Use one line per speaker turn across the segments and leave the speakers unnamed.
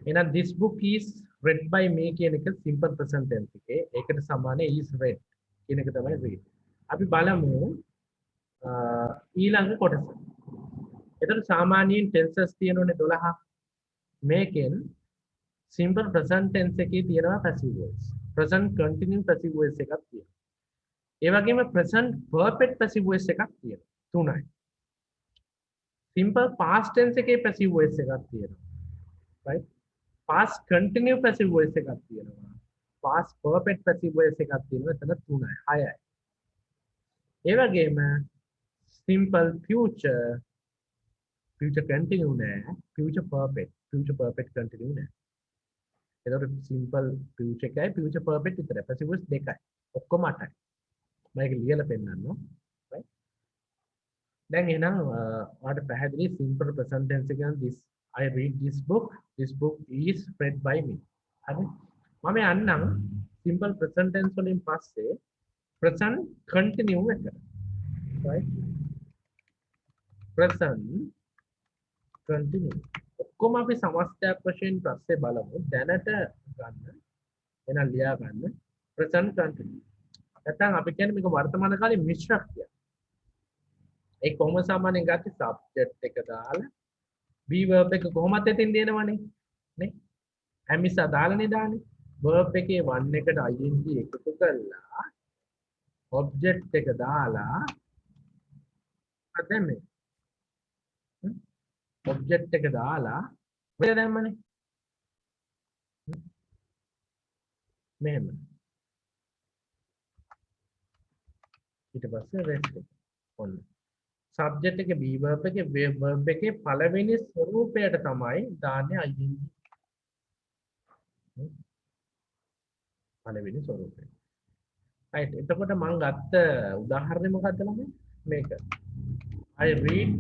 එහෙනම් this book is read by me කියන එක simple present tense එකේ ඒකට සමාන is read කියන එක තමයි read. අපි බලමු ඊළඟ කොටස. එතකොට සාමාන්‍යයෙන් tenses තියෙනෝනේ 12ක්. මේකෙන් simple present tense එකේ තියෙනවා passive voice. present continuous passive voice එකක් තියෙනවා. ඒ වගේම present perfect passive voice එකක් තියෙනවා. තුනයි. simple past tense එකේ passive voice එකක් තියෙනවා. right? past continuous passive voice එකක් තියෙනවා. past perfect passive voice එකක් තියෙනවා. එතන තුනයි. හයයි. ඒ වගේම simple future continue නෑ. future perfect continue නෑ. එතකොට simple future එකයි future perfect විතරයි. passive voice දෙකයි. ඔක්කොම 8යි. මම ඒක ලියලා පෙන්නන්නම්. right? දැන් එහෙනම් ඔයාලට පැහැදිලි simple present tense එක කියන්නේ this I read this book is read by me. හරි? මම යන්නම් simple present tense වලින් පස්සේ present continue එකට. right? present continue. ඔක්කොම අපි සමස්තයක් වශයෙන් පස්සේ බලමු. දැනට ගන්න එහෙනම් ලියා ගන්න present continue. නැත්නම් අපි කියන්නේ මේක වර්තමාන කාලේ මිශ්‍රක් කියලා. ඒ කොහොම සාමාන්‍යයෙන් ගත්තේ subject එක දාලා be verb එක කොහොමද එතින් දෙනවනේ නේ හැමිසා දාලානේ දාන්නේ verb එකේ one එකට ing එකතු කරලා object එක දාලා අදන්නේ object එක දාලා මෙතන දැම්මනේ මෙහෙම ඊට පස්සේ rest එක ඔන්න subject එකේ be verb එකේ පළවෙනි ස්වරූපයට තමයි දාන්නේ ing පළවෙනි ස්වරූපය. right එතකොට මම ගත්ත උදාහරණය මොකක්ද ළමයි මේක I read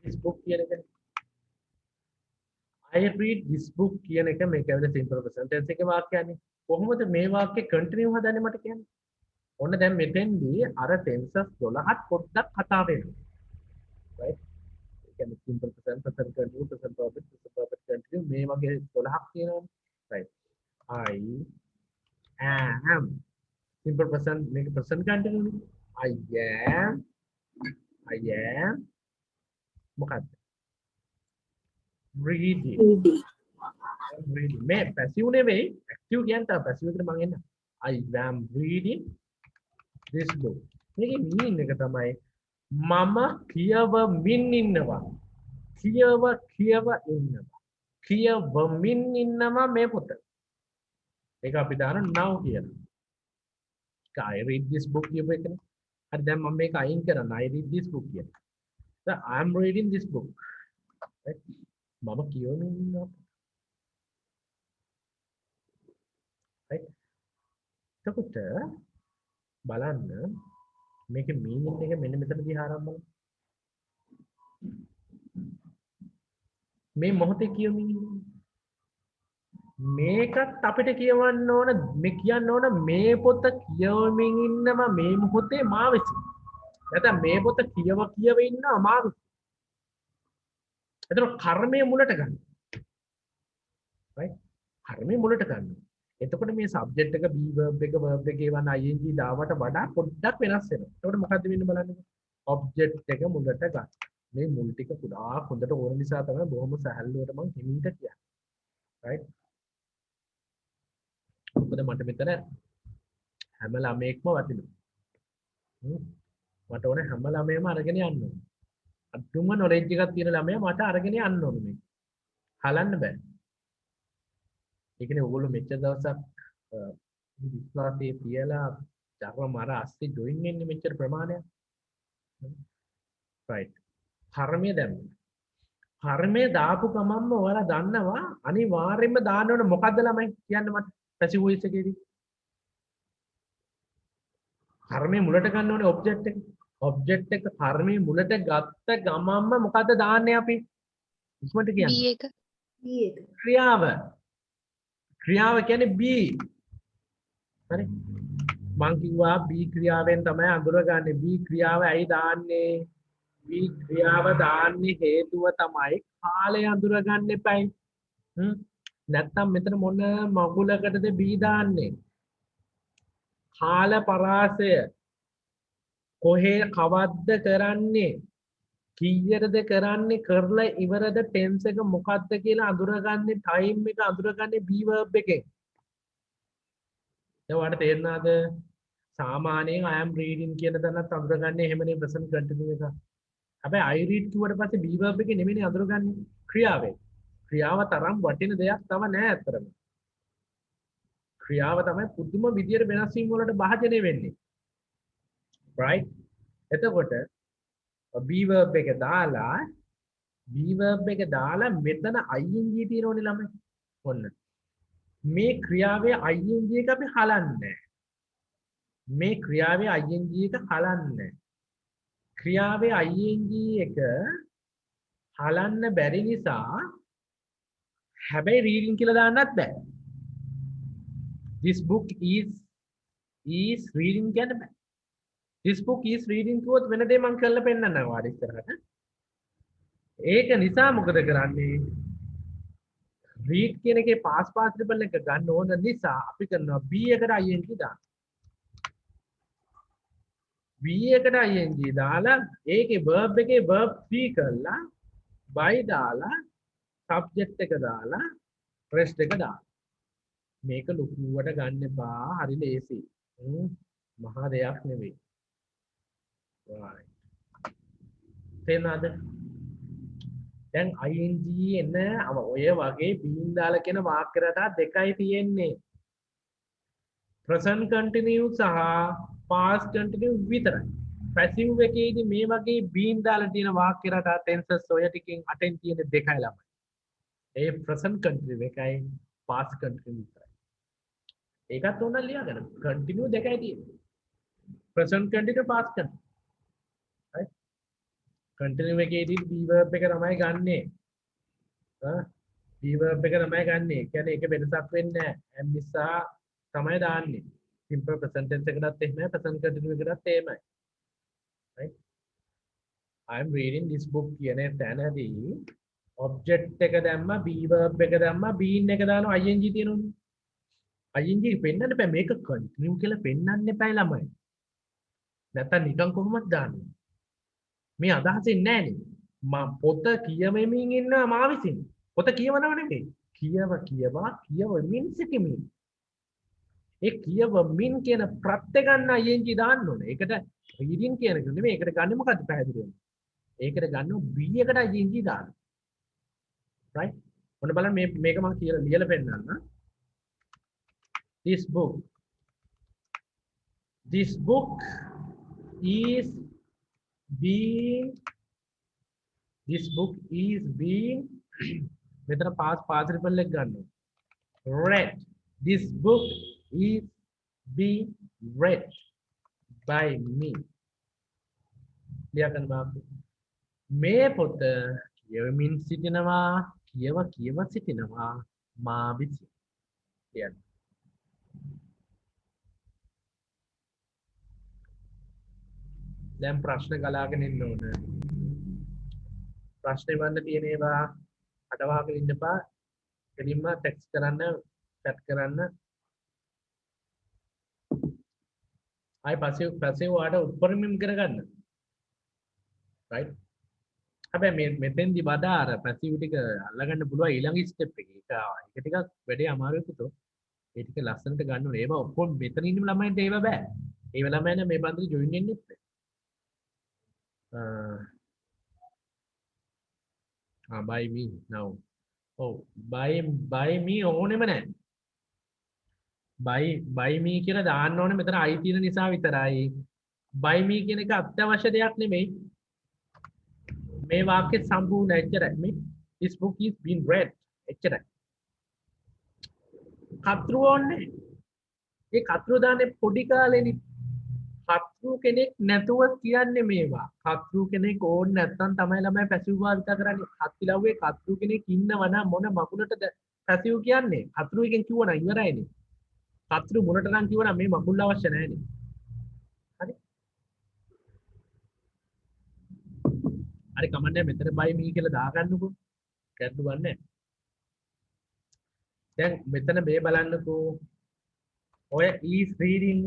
this book කියන එක I read this book කියන එක මේක ඇවිල්ලා simple present tense එකේ වාක්‍යයනේ කොහොමද මේ වාක්‍ය continue හදන්නේ මට කියන්න ඔන්න දැන් මෙතෙන්දී අර tenses 12ක් පොඩ්ඩක් කතා වෙනවා. right? ඒ කියන්නේ simple present, present continuous, present perfect continuous මේ වගේ 12ක් තියෙනවානේ. right? I am simple present මේක present continuous. I am මොකක්ද? reading. මේ passive නෙවෙයි active කියන තා passive එකට මම එන්න. I am reading this book. මේකේ meaning එක තමයි මම කියවමින් ඉන්නවා. කියවමින් ඉන්නවා මේ පොත. ඒක අපි දාන now කියලා. I read this book කියපු එකනේ. හරි දැන් මම මේක අයින් කරන්න. I read this book කියලා. දැන් I am reading this book. right? මම කියවමින් ඉන්නවා. right? එතකොට බලන්න මේකේ meaning එක මෙන්න මෙතනදී ආරම්භ බලන්න. මේ මොහොතේ කියමින් මේකත් අපිට කියවන්න ඕන මේ කියන්න ඕන මේ පොත කියවමින් ඉන්නම මේ මොහොතේ මා විසින්. නැත්නම් මේ පොත කියව ඉන්නවා මා විසින්. එතකොට කර්මයේ මුලට ගන්න. right? කර්මයේ මුලට ගන්න. එතකොට මේ subject එක be verb එක වන ing දාවට වඩා පොඩ්ඩක් වෙනස් වෙනවා. එතකොට මොකද්ද වෙන්නේ බලන්න. object එක මුලට ගන්න. මේ මුල් ටික පුරා හොඳට ඕන නිසා තමයි බොහොම සැහැල්ලුවට මම හිමීට කියන්නේ. right? මොකද මට මෙතන හැම ළමයෙක්ම වටිනවා. මට ඕනේ හැම ළමයෙක්ම අරගෙන යන්න ඕනේ. අදුම knowledge එකක් තියෙන ළමයා මට අරගෙන යන්න ඕනේ මේ. හලන්න බෑ. ඒ කියන්නේ ඔයගොල්ලෝ මෙච්චර දවසක් විශ්වාසයේ තියලා ධර්ම මාර අස්සේ ජොයින් වෙන්නේ මෙච්චර ප්‍රමාණයක්. right. කර්මයේ දැම්ම. කර්මයේ දාපු ගමන්ම ඔයාලා දන්නවා අනිවාර්යයෙන්ම දාන්න ඕන මොකද්ද ළමයි කියන්න මට passive voice එකේදී. කර්මයේ මුලට ගන්න ඕනේ object එක. object එක කර්මයේ මුලට ගත්ත ගමන්ම මොකද්ද දාන්නේ අපි? ඉක්මනට කියන්න.
B එක.
ක්‍රියාව කියන්නේ be. හරි? මං කිව්වා be ක්‍රියාවෙන් තමයි අඳුරගන්නේ. be ක්‍රියාව ඇයි දාන්නේ? be ක්‍රියාව දාන්නේ හේතුව තමයි කාලය අඳුරගන්න එපයි. නැත්තම් මෙතන මොන මගුලකටද බී දාන්නේ? කාල පරාසය කොහේ කවද්ද කරන්නේ? කීයටද කරන්නේ? කරලා ඉවරද ටෙන්ස් එක මොකක්ද කියලා අඳුරගන්නේ ටයිම් එක අඳුරගන්නේ බී verb එකෙන්. දැන් ඔයාලට තේරෙනවද? සාමාන්‍යයෙන් I am reading කියන තැනත් අඳුරගන්නේ එහෙමනේ present continuous එක. හැබැයි I read කිව්වට පස්සේ be verb එකේ නෙමෙයි අඳුරගන්නේ ක්‍රියාවෙන්. ක්‍රියාව තරම් වටින දෙයක් තව නෑ අතරම. ක්‍රියාව තමයි පුදුම විදියට වෙනස් වීම වලට භාජනය වෙන්නේ. right? එතකොට be verb එක දාලා මෙතන ing තියෙනවනේ ළමයි. ඔන්න. මේ ක්‍රියාවේ ing එක අපි හලන්නේ. මේ ක්‍රියාවේ ing එක හලන්නේ. ක්‍රියාවේ ing එක හලන්න බැරි නිසා හැබැයි reading කියලා දාන්නත් බෑ. This book is reading කියන්න බෑ. This book is reading කිව්වොත් වෙන දේ මම කරලා පෙන්නන්නම් ඔයාලට ඉස්සරහට. ඒක නිසා මොකද කරන්නේ? read කියන එකේ past participle එක ගන්න ඕන නිසා අපි කරනවා be එකට ing දාන්න. be එකට ing දාලා ඒකේ verb එකේ verb 3 කරලා by දාලා subject එක දාලා rest එක දාලා මේක ලොකුවට ගන්න එපා හරි ලේසි. මහා දෙයක් නෙවෙයි. right. තේරෙනවද? දැන් ing එන ඔය වගේ බීන් දාලා කියන වාක්‍ය රටා දෙකයි තියෙන්නේ. present continuous සහ past continuous විතරයි. passive එකේදී මේ වගේ බීන් දාලා තියෙන වාක්‍ය රටා tenses ඔය ටිකෙන් අටෙන් තියෙන දෙකයි ළමයි. ඒ present continuous එකයි past continuous එකයි. ඒකත් ඕන ලියාගන්න. continue දෙකයි තියෙන්නේ. present continuous past continuous. right? continue එකේදී be verb එක තමයි ගන්නෙ. be verb එක තමයි ගන්නෙ. ඒ කියන්නේ ඒක වෙනසක් වෙන්නේ නැහැ. am නිසා තමයි දාන්නේ. simple present tense එකකටත් එහෙමයි present continuous එකකටත් එහෙමයි. right? I am reading this book කියන තැනදී object එක දැම්මා be verb එක දැම්මා being එක දානවා ing තියෙනවනේ. ing පෙන්නන්න බෑ මේක continue කියලා පෙන්නන්න එපා ළමයි. නැත්තම් නිකන් කොහොමද දාන්නේ? මේ අදහසින් නෑනේ. මම පොත කියවෙමින් ඉන්නවා මා විසින්. පොත කියවනව නෙමෙයි. කියවමින් සිටිමින්. ඒ කියවමින් කියන ප්‍රත්‍ය ගන්න ing දාන්න ඕනේ. ඒකට reading කියන එක නෙමෙයි. ඒකට ගන්නේ මොකද්ද පැහැදිලිවම? ඒකට ගන්න b එකට ing දාන්න. right? ඔන්න බලන්න මේක මම කියලා ලියලා පෙන්නන්න. This book is being මෙතන past participle එක ගන්න. read. This book is being read by me. ලියා ගන්න බාපු. මේ පොත කියවමින් සිටිනවා කියව සිටිනවා මා විසින්. ලියන්න. දැන් ප්‍රශ්න ගලාගෙන ඉන්න ඕන. ප්‍රශ්න වන්න තියෙන ඒවා අටවාගෙන ඉන්න එපා. එලින්ම ටෙක්ස්ට් කරන්න, chat කරන්න. ආයි පස්සේ ඔයාලට උපරිමයෙන් කරගන්න. right? හැබැයි මෙතෙන්දි වඩා අර පැසිව් ටික අල්ලගන්න පුළුවන් ඊළඟ ස්ටෙප් එකේ. ඒක ටිකක් වැඩේ අමාරුයි පුතෝ. ඒ ටික ලස්සනට ගන්න ඕනේ. ඒවා ඔක්කොම මෙතන ඉන්න ළමයින්ට ඒව බෑ. ඒ ළමයින් මේ බන්දේ ජොයින් වෙන්නේ නැහැ. by me now. by me ඕනෙම නැහැ. by me කියලා දාන්න ඕනේ මෙතන I තියෙන නිසා විතරයි. by me කියන එක අත්‍යවශ්‍ය දෙයක් නෙමෙයි. මේ වාක්‍ය සම්පූර්ණ එච්චරයි. මේ this book is being read එච්චරයි. කතෘ ඕනේ. ඒ කතෘ දාන්නේ පොඩි කාලේනේ. කතෘ කෙනෙක් නැතුව කියන්නේ මේවා. කතෘ කෙනෙක් ඕනේ නැත්නම් තමයි ළමයි පැසිව් භාවිත කරන්නේ. හත්තිලව්වේ කතෘ කෙනෙක් ඉන්නවා නම් මොන මකුලටද පැසිව් කියන්නේ? කතෘ එකෙන් කිව්වනම් ඉවරයිනේ. කතෘ මොනට නම් කිව්වනම් මේ මකුල් අවශ්‍ය නැහැනේ. හරි? හරි කමන්නේ මෙතන by me කියලා දාගන්නකො. ගැටලුවක් නැහැ. දැන් මෙතන මේ බලන්නකෝ ඔය is reading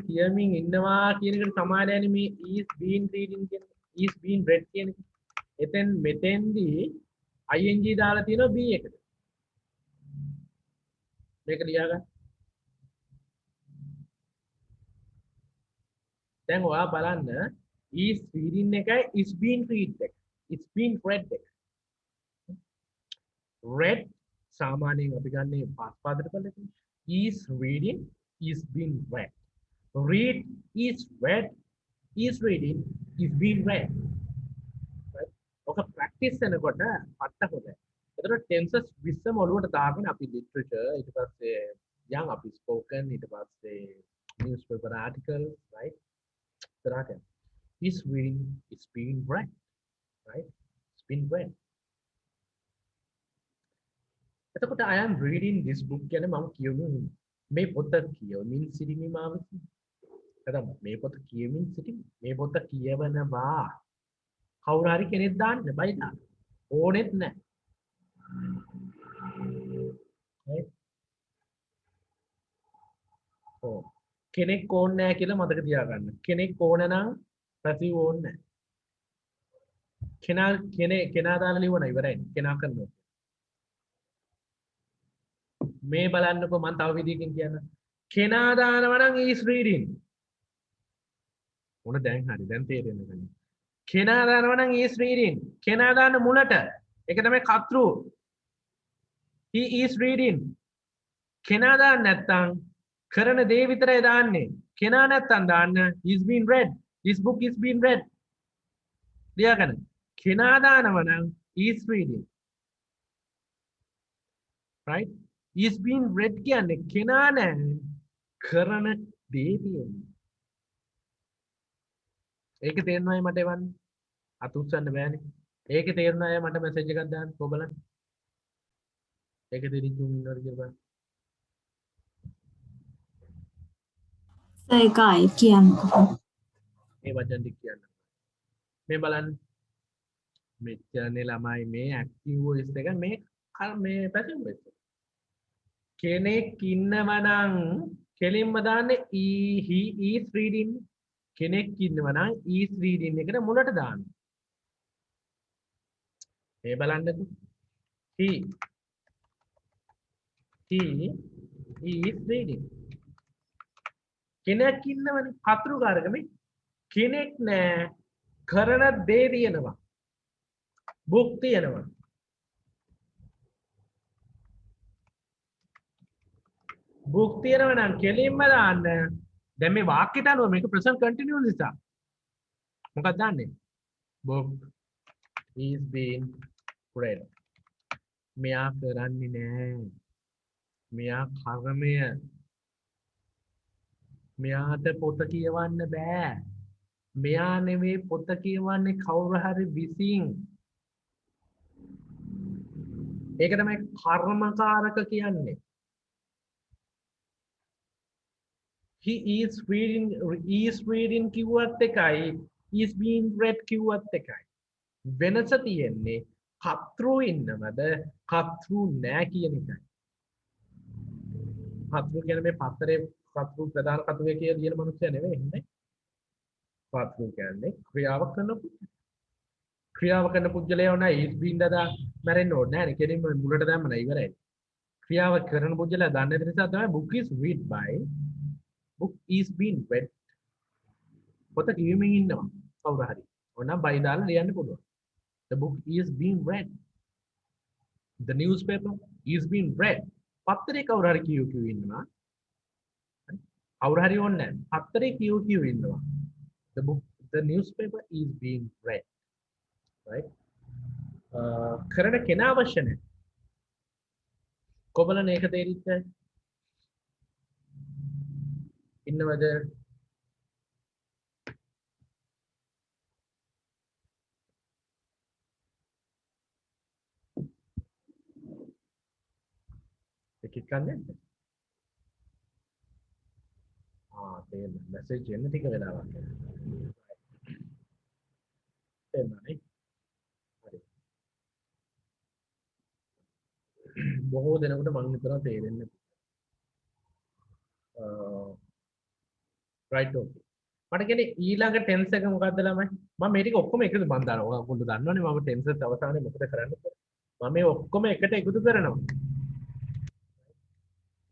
කියමින් ඉන්නවා කියන එකට සමානයි මේ is been reading කියන is been read කියන එක. එතෙන් මෙතෙන්දී ing දාලා තියෙනවා be එකට. මේක ලියා ගන්න. දැන් ඔයා බලන්න is reading එකයි is been read එක. it's been read එක. read සාමාන්‍යයෙන් අපි ගන්නේ past පාදයට බලන්න. is reading is being read. read is read is reading is being read. right? ඔක practice කරනකොට පට්ට හොඳයි. එතකොට tenses 20ම ඔළුවට දාගෙන අපි literature ඊට පස්සේ young අපි spoken ඊට පස්සේ newspaper article right? ඉතරහට is reading is being read. right? it's been read. එතකොට I am reading this book කියන්නේ මම කියවමින් මේ පොත කියවමින් සිටින්නේ මා විසින්. එතකොට මේ පොත කියවමින් සිටින්නේ මේ පොත කියවනවා කවුරු හරි කෙනෙක් දාන්න බයි දාන්න ඕනෙත් නැහැ. right? ඔව් කෙනෙක් ඕනේ නැහැ කියලා මතක තියාගන්න. කෙනෙක් ඕන නම් පැසිව් ඕනේ නැහැ. කෙනා දාලා ලියවන ඉවරයි. කෙනා කරනවා. මේ බලන්නකෝ මම තව විදිහකින් කියන්න. කෙනා දානවා නම් is reading. මොන දැන් හරි දැන් තේරෙන්නේ නැහැ. කෙනා දානවා නම් is reading. කෙනා දාන්න මුලට. ඒක තමයි කතෘ. he is reading. කෙනා දාන්න නැත්තම් කරන දේ විතරයි දාන්නේ. කෙනා නැත්තම් දාන්න is being read. this book is being read. ලියාගන්න. කෙනා දානවා නම් is reading. right? is being read කියන්නේ කෙනා නැහැ කරන දේ තියෙන්නේ. ඒක තේරෙනවයි මට එවන්න. අත උස්සන්න බෑනේ. ඒක තේරුණා මට මැසේජ් එකක් දාන්න කොබලන්. ඒක දෙරිච්චුම් ඉන්නවද කියලා බලන්න.
ඒකයි කියන්නකෝ.
මේ වචන ටික කියන්න. මේ බලන්න. මෙච්චරනේ ළමයි මේ ඇක්ටිව් වොයිස් එක මේ පැසිව් වොයිස් එක. කෙනෙක් ඉන්නවා නම් කෙලින්ම දාන්නේ he is reading. කෙනෙක් ඉන්නවා නම් is reading එකට මුලට දාන්න. මේ බලන්නකෝ. he is reading. කෙනෙක් ඉන්නවනේ කතෘකාරකමේ කෙනෙක් නෑ කරන දේ තියෙනවා. book තියෙනවා. book තියෙනවා නම් කෙලින්ම දාන්න. දැන් මේ වාක්‍යයට අනුව මේක present continuous නිසා මොකක්ද දාන්නේ? book is being read. මෙයා කරන්නේ නෑ. මෙයා කර්මය. මෙයාට පොත කියවන්න බෑ. මෙයා නෙවෙයි පොත කියවන්නේ කවුරු හරි විසින්. ඒක තමයි කර්මකාරක කියන්නේ. he is reading කිව්වත් එකයි is being read කිව්වත් එකයි. වෙනස තියෙන්නේ කතෘ ඉන්නවද කතෘ නෑ කියන එකයි. කතෘ කියන්නේ මේ පත්තරේ කතෘ ප්‍රධාන කතෘවේ කියලා කියන මිනිස්සයා නෙවෙයි ඉන්නේ. කතෘ කියන්නේ ක්‍රියාව කරන පුද්ගලයා. ක්‍රියාව කරන පුද්ගලයා වුණා is being දදා මැරෙන්න ඕනේ නෑ නේ. කෙලින්ම මුලට දැම්ම නෑ ඉවරයි. ක්‍රියාව කරන පුද්ගලයා දන්නේ නැති නිසා තමයි book is read by book is being read. පොත කියමින් ඉන්නවා කවුරු හරි. ඕනනම් බයි දාලා ලියන්න පුළුවන්. The book is being read. The newspaper is being read. පත්තරේ කවුරු හරි කියු ඉන්නවා. කවුරු හරි ඕනේ නැහැ. පත්තරේ කියු ඉන්නවා. The newspaper is being read. right? කරන කෙනා අවශ්‍ය නැහැ. කොබලන ඒක තේරිච්ච ඉන්නවද? ටිකක් ගන්න. තේරෙන මැසේජ් එන්න ටික වෙලාවක් යනවා. තේරුණානේ? හරි. බොහෝ දෙනෙකුට මම හිතනවා තේරෙන්නේ right okay මට කියන්නේ ඊළඟ ටෙන්ස් එක මොකද්ද ළමයි මම මේ ටික ඔක්කොම එකතු මන් දානවා ඔයගොල්ලෝ දන්නවනේ මම ටෙන්සස් අවසානයේ මොකද කරන්නේ කියලා මම මේ ඔක්කොම එකට එකතු කරනවා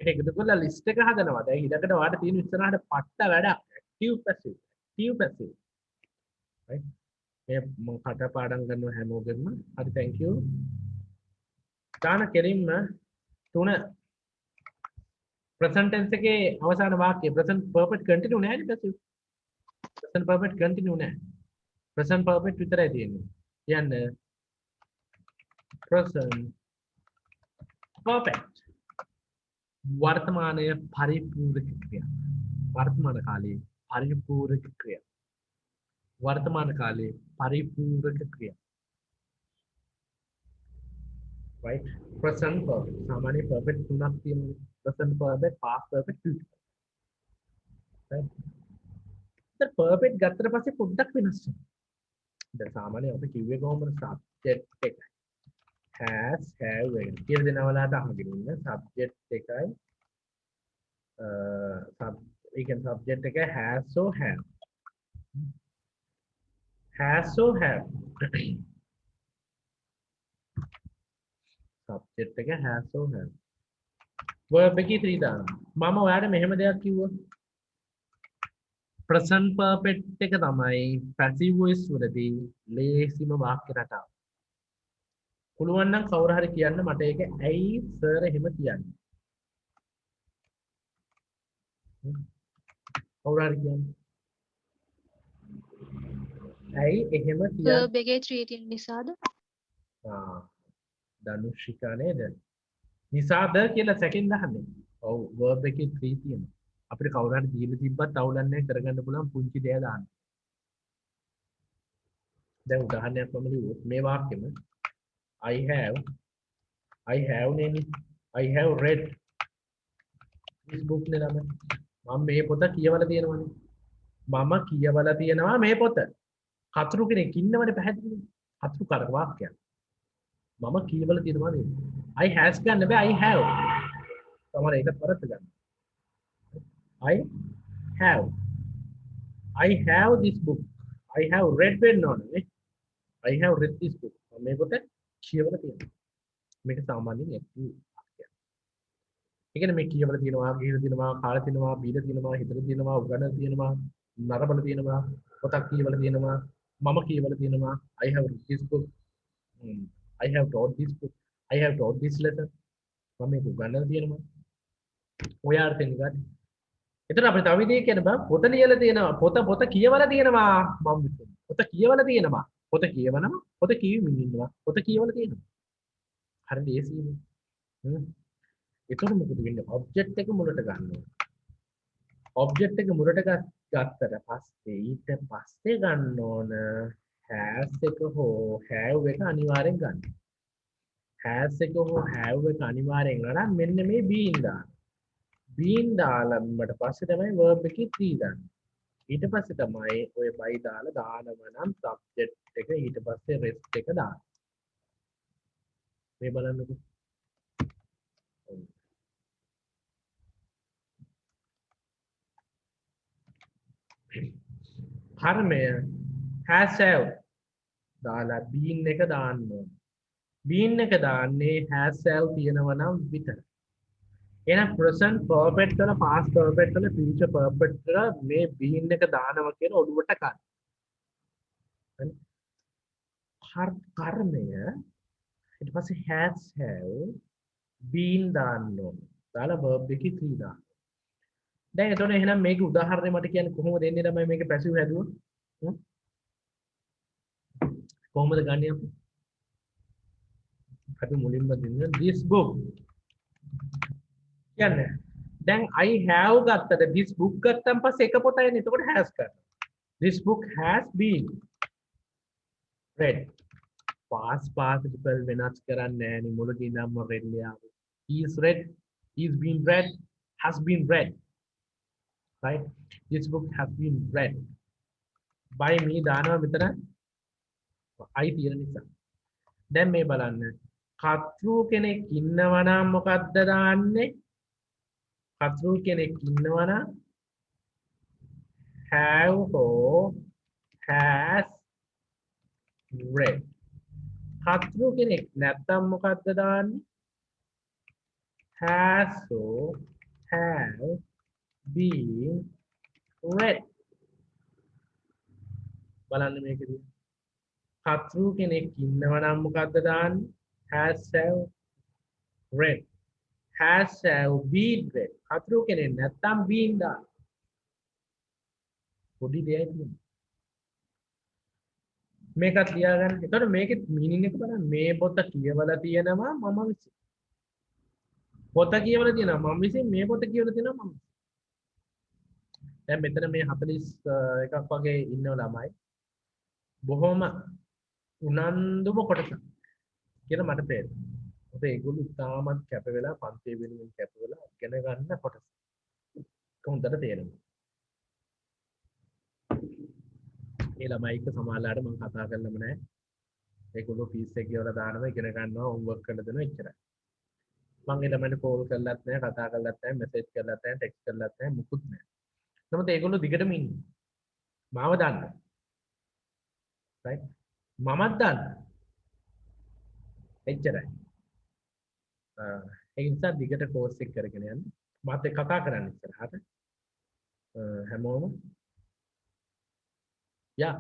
ඒක එකතු කරලා ලිස්ට් එක හදනවා දැන් ඊළඟට ඔයාලට තියෙන ඉස්සරහට පට්ට වැඩක් active passive right මේ මම කටපාඩම් කරනවා හැමෝගෙම හරි thank you දාන කෙලින්ම තුන present tense එකේ අවසාන වාක්‍යය present perfect continue නෑනේ passive present perfect continue නෑ present perfect විතරයි තියෙන්නේ කියන්නේ present perfect වර්තමානයේ පරිපූර්ණ ක්‍රියා වර්තමාන කාලයේ පරිපූර්ණ ක්‍රියා वर्तमान काले परिपूरक क्रिया राइट प्रेजेंट परफेक्ट सामान्य परफेक्ट तुलना තියෙනවා present perfect past perfect future right तर परफेक्ट ගත්තට පස්සේ පොඩ්ඩක් වෙනස් වෙනවා දැන් සාමාන්‍ය අපි කිව්වේ කොහොමද සබ්ජෙක්ට් එක has have එක කියලා දෙනවලාට අහගෙන ඉන්න සබ්ජෙක්ට් එකයි සබ් ඒ කියන්නේ සබ්ජෙක්ට් එක has so have has so have subject එක has so have verb එකේ 3 දානවා මම ඔයාලට මෙහෙම දෙයක් කිව්වා present perfect එක තමයි passive voice වලදී ලේසිම වාක්‍ය රටාව පුළුවන් නම් කවුරු හරි කියන්න මට ඒක ඇයි සර් එහෙම කියන්නේ කවුරු හරි කියන්න ඇයි එහෙම කියන්නේ
verb එකේ 3 තියෙන නිසාද
ධනුෂිකා නේද නිසාද කියලා සැකෙන් දහන්නේ ඔව් verb එකේ 3 තියෙනවා අපිට කවුරු හරි දීලා තිබ්බත් අවුලක් නැහැ කරගන්න පුළුවන් පුංචි දෙයක් දාන්න දැන් උදාහරණයක් මම ලියුවොත් මේ වාක්‍යෙම I have නේ I have read this book නේ ළමයි මම මේ පොත කියවලා තියෙනවානේ මම කියවලා තියෙනවා මේ පොත කතුරු කෙනෙක් ඉන්නවනේ පැහැදිලිද කතුරු කරක වාක්‍යයක් මම කියවලා තියෙනවා මේ I has ගන්න බෑ I have තමයි ඒක කරත් ගන්න I have this book I have read නෝනේ I have read this book මේ පොත කියවලා තියෙනවා මේක සාමාන්‍යයෙන් ඇක්ටිව් වාක්‍යයක් ඒ කියන්නේ මේ කියවලා තියෙනවා ගිහලා තියෙනවා කාලා තියෙනවා බීලා තියෙනවා හිතලා තියෙනවා උගන්නලා තියෙනවා නරඹලා තියෙනවා පොතක් කියවලා තියෙනවා මම කියවලා තියෙනවා I have read this book I have taught this book I have taught this lesson මම මේක උගන්නලා තියෙනවා ඔය අර්ථයෙන් ගන්න එතන අපිට තව විදිහක් කියන්න බෑ පොත ලියලා තියෙනවා පොත කියවලා තියෙනවා මම පොත කියවලා තියෙනවා පොත කියවනවා පොත කියවමින් ඉන්නවා පොත කියවලා තියෙනවා හරි ලේසියිනේ එතකොට මොකද වෙන්නේ ඔබ්ජෙක්ට් එක මුලට ගන්නවා ඔබ්ජෙක්ට් එක මුලට ගත්තට පස්සේ ඊට පස්සේ ගන්න ඕන has එක හෝ have එක අනිවාර්යෙන් ගන්න has එක හෝ have එක අනිවාර්යෙන් ගන්න මෙන්න මේ been දාන්න been දාලා ඊට පස්සේ තමයි verb එකේ 3 දාන්න ඊට පස්සේ තමයි ඔය by දාලා දානව නම් subject එක ඊට පස්සේ rest එක දාන්න මේ බලන්නකෝ කර්මය has have දාලා been එක දාන්න ඕන been එක දාන්නේ has have තියෙනවා නම් විතරයි එහෙනම් present perfect වල past perfect වල future perfect වල මේ been එක දානවා කියන ඔළුවට ගන්න. කර්මය ඊට පස්සේ has have been දාන්න ඕන. දාලා verb එකේ 3 දාන්න. දැන් එතකොට එහෙනම් මේකේ උදාහරණය මට කියන්නේ කොහොමද එන්නේ ළමයි මේකේ passive හැදුවොත්? කොහොමද ගන්නේ අපි? අපි මුලින්ම දෙන්නේ this book කියන්නේ දැන් I have ගත්තට this book ගත්තන් පස්සේ එක පොතයිනේ එතකොට has කරනවා this book has been read past participle වෙනස් කරන්නේ නැහැ නේ මුලදී නම් read ලියාවේ is read is been read has been read right this book has been read by me දානවා මෙතන I තියෙන නිසා දැන් මේ බලන්න කතෘ කෙනෙක් ඉන්නවා නම් මොකද්ද දාන්නේ? කතෘ කෙනෙක් ඉන්නවා නම් have or has read. කතෘ කෙනෙක් නැත්තම් මොකද්ද දාන්නේ? has or have been read. බලන්න මේකදී. කතෘ කෙනෙක් ඉන්නවා නම් මොකද්ද දාන්නේ? has have read. has have been read. කතෘ කෙනෙක් නැත්තම් been දාන්න. පොඩි දෙයක් නෙමෙයි. මේකත් ලියාගන්න. එතකොට මේකේ මීනින් එක බලන්න. මේ පොත කියවලා තියෙනවා මම විසින්. පොත කියවලා තියෙනවා මම විසින්. මේ පොත කියවලා තියෙනවා මම. දැන් මෙතන මේ 41ක් වගේ ඉන්න ළමයි බොහොම උනන්දුම කොටසක් කියලා මට පේනවා. මොකද ඒගොල්ලෝ ඉතාමත් කැප වෙලා පන්තිය වෙනුවෙන් කැප වෙලා ඉගෙන ගන්න කොටස. කොහොමද තේරෙන්නේ? ඒ ළමයික සමාජලාට මම කතා කරලම නැහැ. ඒගොල්ලෝ ෆීස් එක ගෙවලා දානවා ඉගෙන ගන්නවා හෝම්වර්ක් කරලා දෙනවා එච්චරයි. මම ඒ ළමයින්ට කෝල් කරලත් නැහැ කතා කරලත් නැහැ මෙසේජ් කරලත් නැහැ ටෙක්ස්ට් කරලත් නැහැ මුකුත් නැහැ. නමුත් ඒගොල්ලෝ දිගටම ඉන්නේ. මාව දන්නවා. රයිට්? මමත් දන්නවා. එච්චරයි. ඒ නිසා දිගට කෝස් එක කරගෙන යන්න. මාත් එක්ක කතා කරන්න ඉස්සරහට. හැමෝම yeah,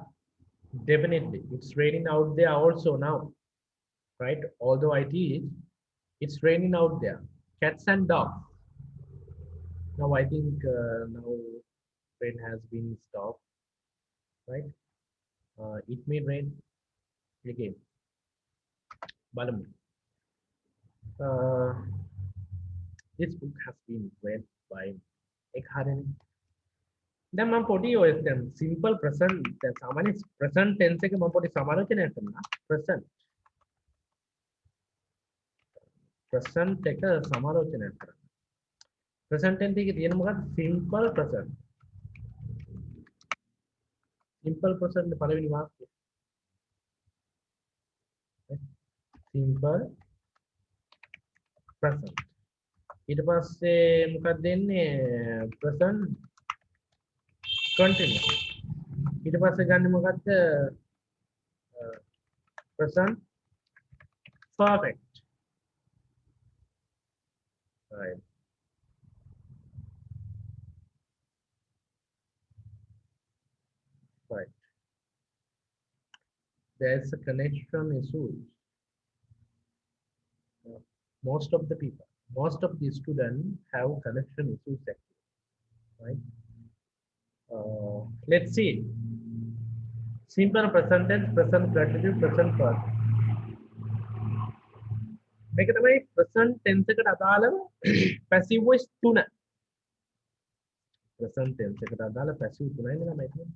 definitely. It's raining out there also now, right? Although I teach, it's raining out there. Cats and dogs. Now I think now rain has been stopped, right? It may rain again. Balam. This book has been read by Ekharani. දැන් මම පොඩි ඔය දැන් simple present දැන් සාමාන්‍ය present tense එක මම පොඩි සමාලෝචනයක් කරනවා ප්‍රසන්ට් එක සමාලෝචනයක් කරනවා ප්‍රසන්ට් ටෙන්ස් එකේ තියෙන මොකක්ද සිම්පල් ප්‍රසන්ට් පළවෙනි වාක්‍යය සිම්පල් ප්‍රසන්ට් ඊට පස්සේ මොකක්ද දෙන්නේ ප්‍රසන්ට් continue ඊට පස්සේ ගන්න මොකක්ද present perfect right there's a connection issue most of the students have connection issues actually right let's see simple present tense present continuous present past මේක තමයි present tense එකට අදාළව passive voice තුන present tense එකට අදාළ passive තුනයි නේද මම හිතන්නේ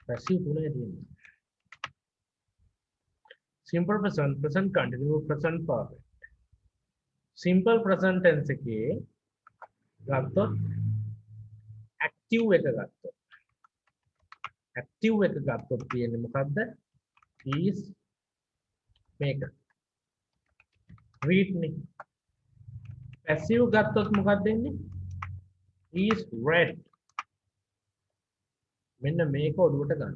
passive තුනයි තියෙන්නේ simple present present continuous present perfect simple present tense එකේ ගත්තොත් active එක ගත්තොත් තියෙන්නේ මොකද්ද is මේක read නේ passive ගත්තොත් මොකක්ද වෙන්නේ is read මෙන්න මේක ඔළුවට ගන්න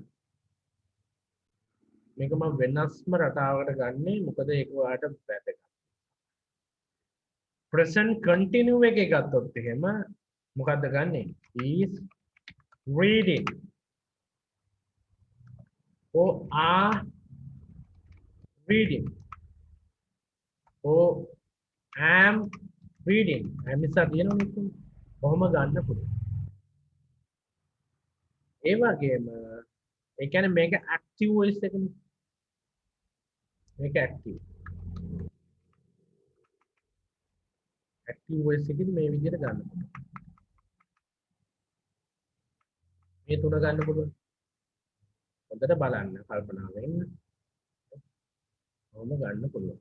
මේක මම වෙනස්ම රටාවකට ගන්නෙ මොකද ඒක ඔයාලට වැදගත් present continue එකේ ගත්තොත් එහෙම මොකද්ද ගන්නෙ is reading or are reading or am reading am නිසා තියෙනවනේ කොහොම ගන්න පුළුවන් ඒ වගේම ඒ කියන්නේ මේක active voice එකනේ මේක active voice එකකින් මේ විදිහට ගන්න පුළුවන් මේ තුන ගන්න පුළුවන් හොඳට බලන්න කල්පනාවෙන් කොහොම ගන්න පුළුවන්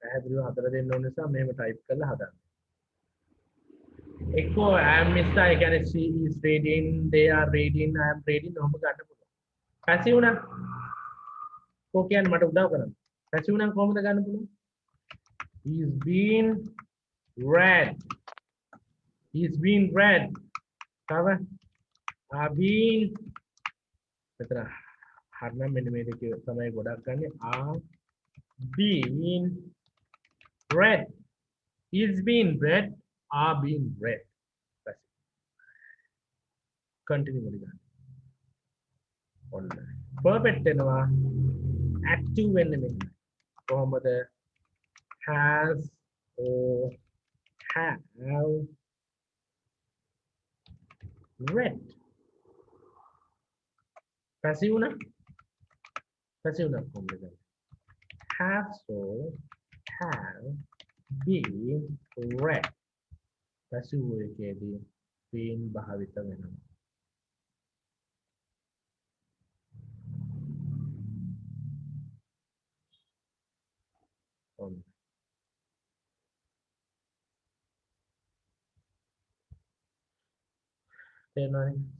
පැහැදිලිව හතර දෙන්න ඕන නිසා මෙහෙම ටයිප් කරලා හදන්න එක්කෝ I am Mr. ඒ කියන්නේ she is reading, they are reading, I am reading ඔහොම ගන්න පුළුවන්. පැසිව් නම් කෝ කියන්නේ මට උදව් කරන්න. පැසිව් නම් කොහොමද ගන්න පුළුවන්? is being read. is being read. තව are being මෙතන හරිනම් මෙන්න මේ දෙක තමයි ගොඩක් ගන්න. are being read. is being read, are being read. continue with that. Perfect එනවා active වෙන්නේ මෙන්න. කොහොමද? has or have read. passive ना කොහොමද ගන්නේ? has or have been read. passive එකේදී been භාවිත වෙනවා.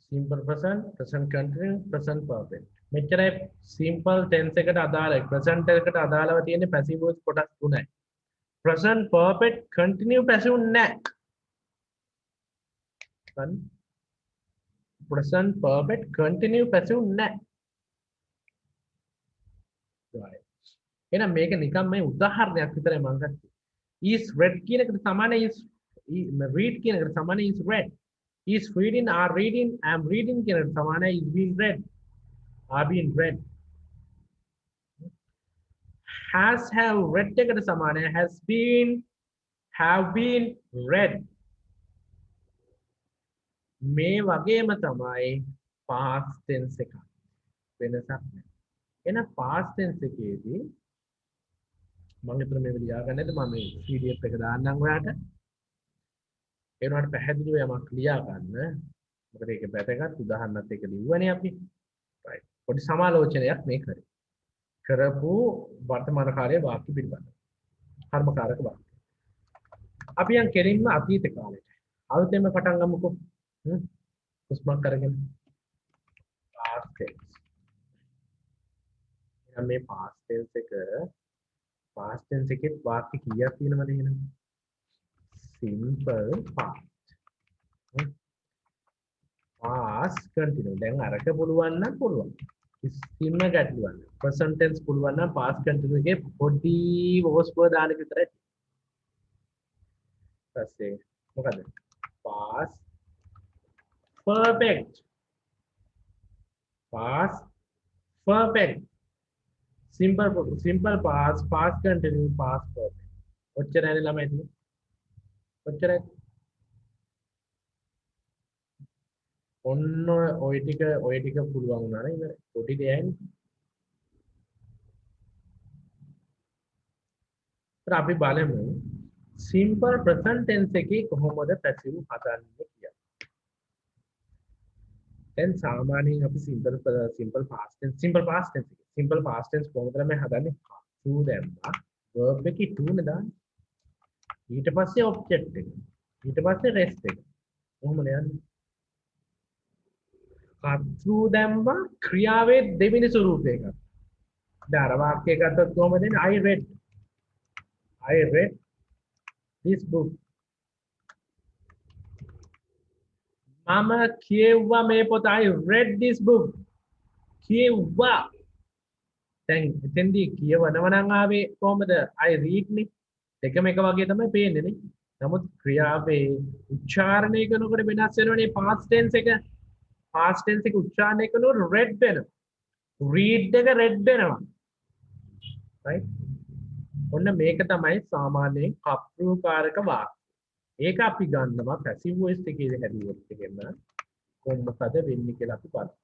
simple present, present continuous, present perfect. මෙච්චරයි simple tense එකට අදාළයි. present එකට අදාළව තියෙන passive voice කොටස් තුනයි. present perfect continue passive නැහැ. present perfect continue passive නැහැ. right. එහෙනම් මේක නිකන් මේ උදාහරණයක් විතරයි මම ගත්තේ. is read කියන එකට සමාන is read කියන එකට සමාන is read. is reading, are reading, am reading කියන එකට සමාන is being read, are being read. has have read එකට සමාන has been, have been read. මේ වගේම තමයි past tense එක. වෙනසක් නැහැ. එහෙනම් past tense එකේදී මම හිතන මේක ලියා ගන්න නැද්ද මම මේ PDF එක දාන්නම් ඔයාලට. ඒ වුණාට පැහැදිලිව යමක් ලියා ගන්න. මොකද ඒක වැදගත් උදාහරණත් එක්ක ලිව්වනේ අපි. right. පොඩි සමාලෝචනයක් මේ කරේ. කරපු වර්තමාන කාලයේ වාක්‍ය පිළිබඳව. කර්මකාරක වාක්‍ය. අපි යන් කෙලින්ම අතීත කාලෙට. අලුතෙන්ම පටන් ගමුකෝ. හුස්මක් අරගෙන. past tense. එහෙනම් මේ past tense එක past tense එකේ වාක්‍ය කීයක් තියෙනවද එහෙනම්? simple past. past continue. දැන් අරක පුළුවන් නම් පුළුවන්. කිසිම ගැටලුවක් නැහැ. present tense පුළුවන් නම් past continue එකේ පොඩි voice word දාන්න විතරයි. ඊපස්සේ මොකද? past perfect. past perfect. simple past, past continue, past perfect. ඔච්චරයි ළමයිනේ. ඔච්චරයි. ඔන්න ඔය ටික පුළුවන් වුණා නේද? පොඩි දෙයක්නේ. අපි බලමු simple present tense එකේ කොහොමද passive හදන්නේ කියලා. දැන් සාමාන්‍යයෙන් අපි simple past tense කොහොමද මේ හදන්නේ? to දැම්මා verb එකේ to නේ දාන්නේ. ඊට පස්සේ object එක. ඊට පස්සේ rest එක. කොහොමද යන්නේ? through දැම්මා ක්‍රියාවේ දෙවෙනි ස්වරූපයක. දැන් අර වාක්‍යය ගත්තොත් කොහොමද එන්නේ? I read this book. මම කියවුවා මේ පොත. I read this book. කියවුවා. දැන් එතෙන්දී කියවනව නම් ආවේ කොහොමද? I read නේ. දෙකම එක වගේ තමයි පේන්නේ නේ. නමුත් ක්‍රියාවේ උච්චාරණය කරනකොට වෙනස් වෙනවනේ past tense එක. past tense එක උච්චාරණය කරනකොට read වෙනවා. read එක read වෙනවා. right? ඔන්න මේක තමයි සාමාන්‍යයෙන් කප්‍රූකාරක වාක්‍ය. ඒක අපි ගන්නවා passive voice එකේ හැදුවොත් එහෙම කොහොමද වෙන්නේ කියලා අපි බලමු.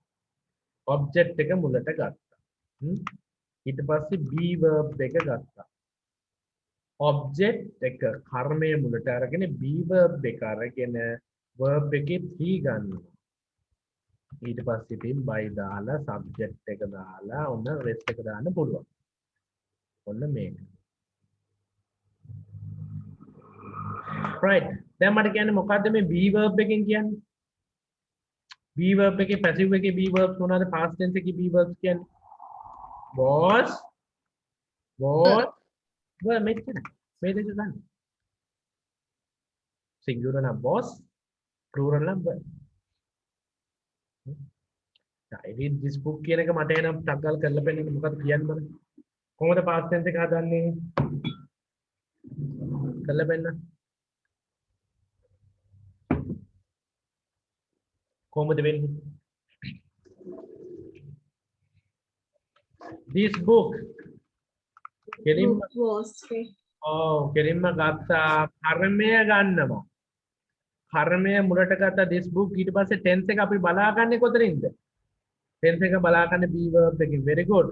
object එක මුලට ගත්තා. ඊට පස්සේ be verb එක ගත්තා. object එක කර්මයේ මුලට අරගෙන be verb එක අරගෙන verb එකේ be ගන්නවා. ඊට පස්සේ ඉතින් by දාලා subject එක දාලා ඔන්න rest එක දාන්න පුළුවන්. ඔන්න මේක. right දැන් මට කියන්නේ මොකද්ද මේ be verb එකෙන් කියන්නේ be verb එකේ passive එකේ be verbs මොනවාද past tense එකේ be verbs කියන්නේ was were මෙච්චර මේ දෙක ගන්න singular නම් was plural නම් were I read this book කියන එක මට එනම් ටක් ගාලා කරලා පෙන්නන්න මොකක්ද කියන්නේ බලන්න කොහොමද past tense එක හදන්නේ කරලා පෙන්නන්න කොහොමද වෙන්නේ this book කෙලින්ම කෙලින්ම ගත්තා කර්මය ගන්නවා කර්මය මුලට ගත්තා this book ඊට පස්සේ tense එක අපි බලාගන්නේ කොතනින්ද tense එක බලාගන්නේ be verb එකෙන් very good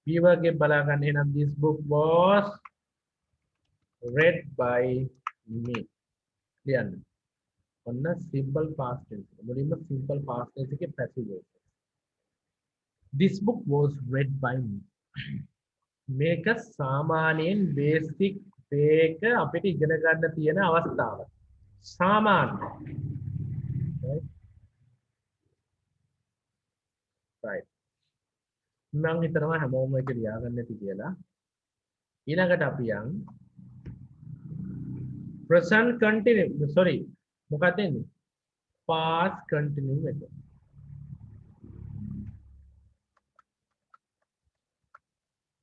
be verb එකෙන් බලාගන්නේ එහෙනම් this book was read by me ලියන්න ඔන්න simple past tense මුලින්ම simple past tense එකේ passive voice this book was read by me මේක සාමාන්‍යයෙන් basic එක අපිට ඉගෙන ගන්න තියෙන අවස්ථාව සාමාන්‍ය right මම හිතනවා හැමෝම ඒක ලියාගන්න ඇති කියලා ඊළඟට අපි යන් present continue sorry මොකක්ද එන්නේ past continue එක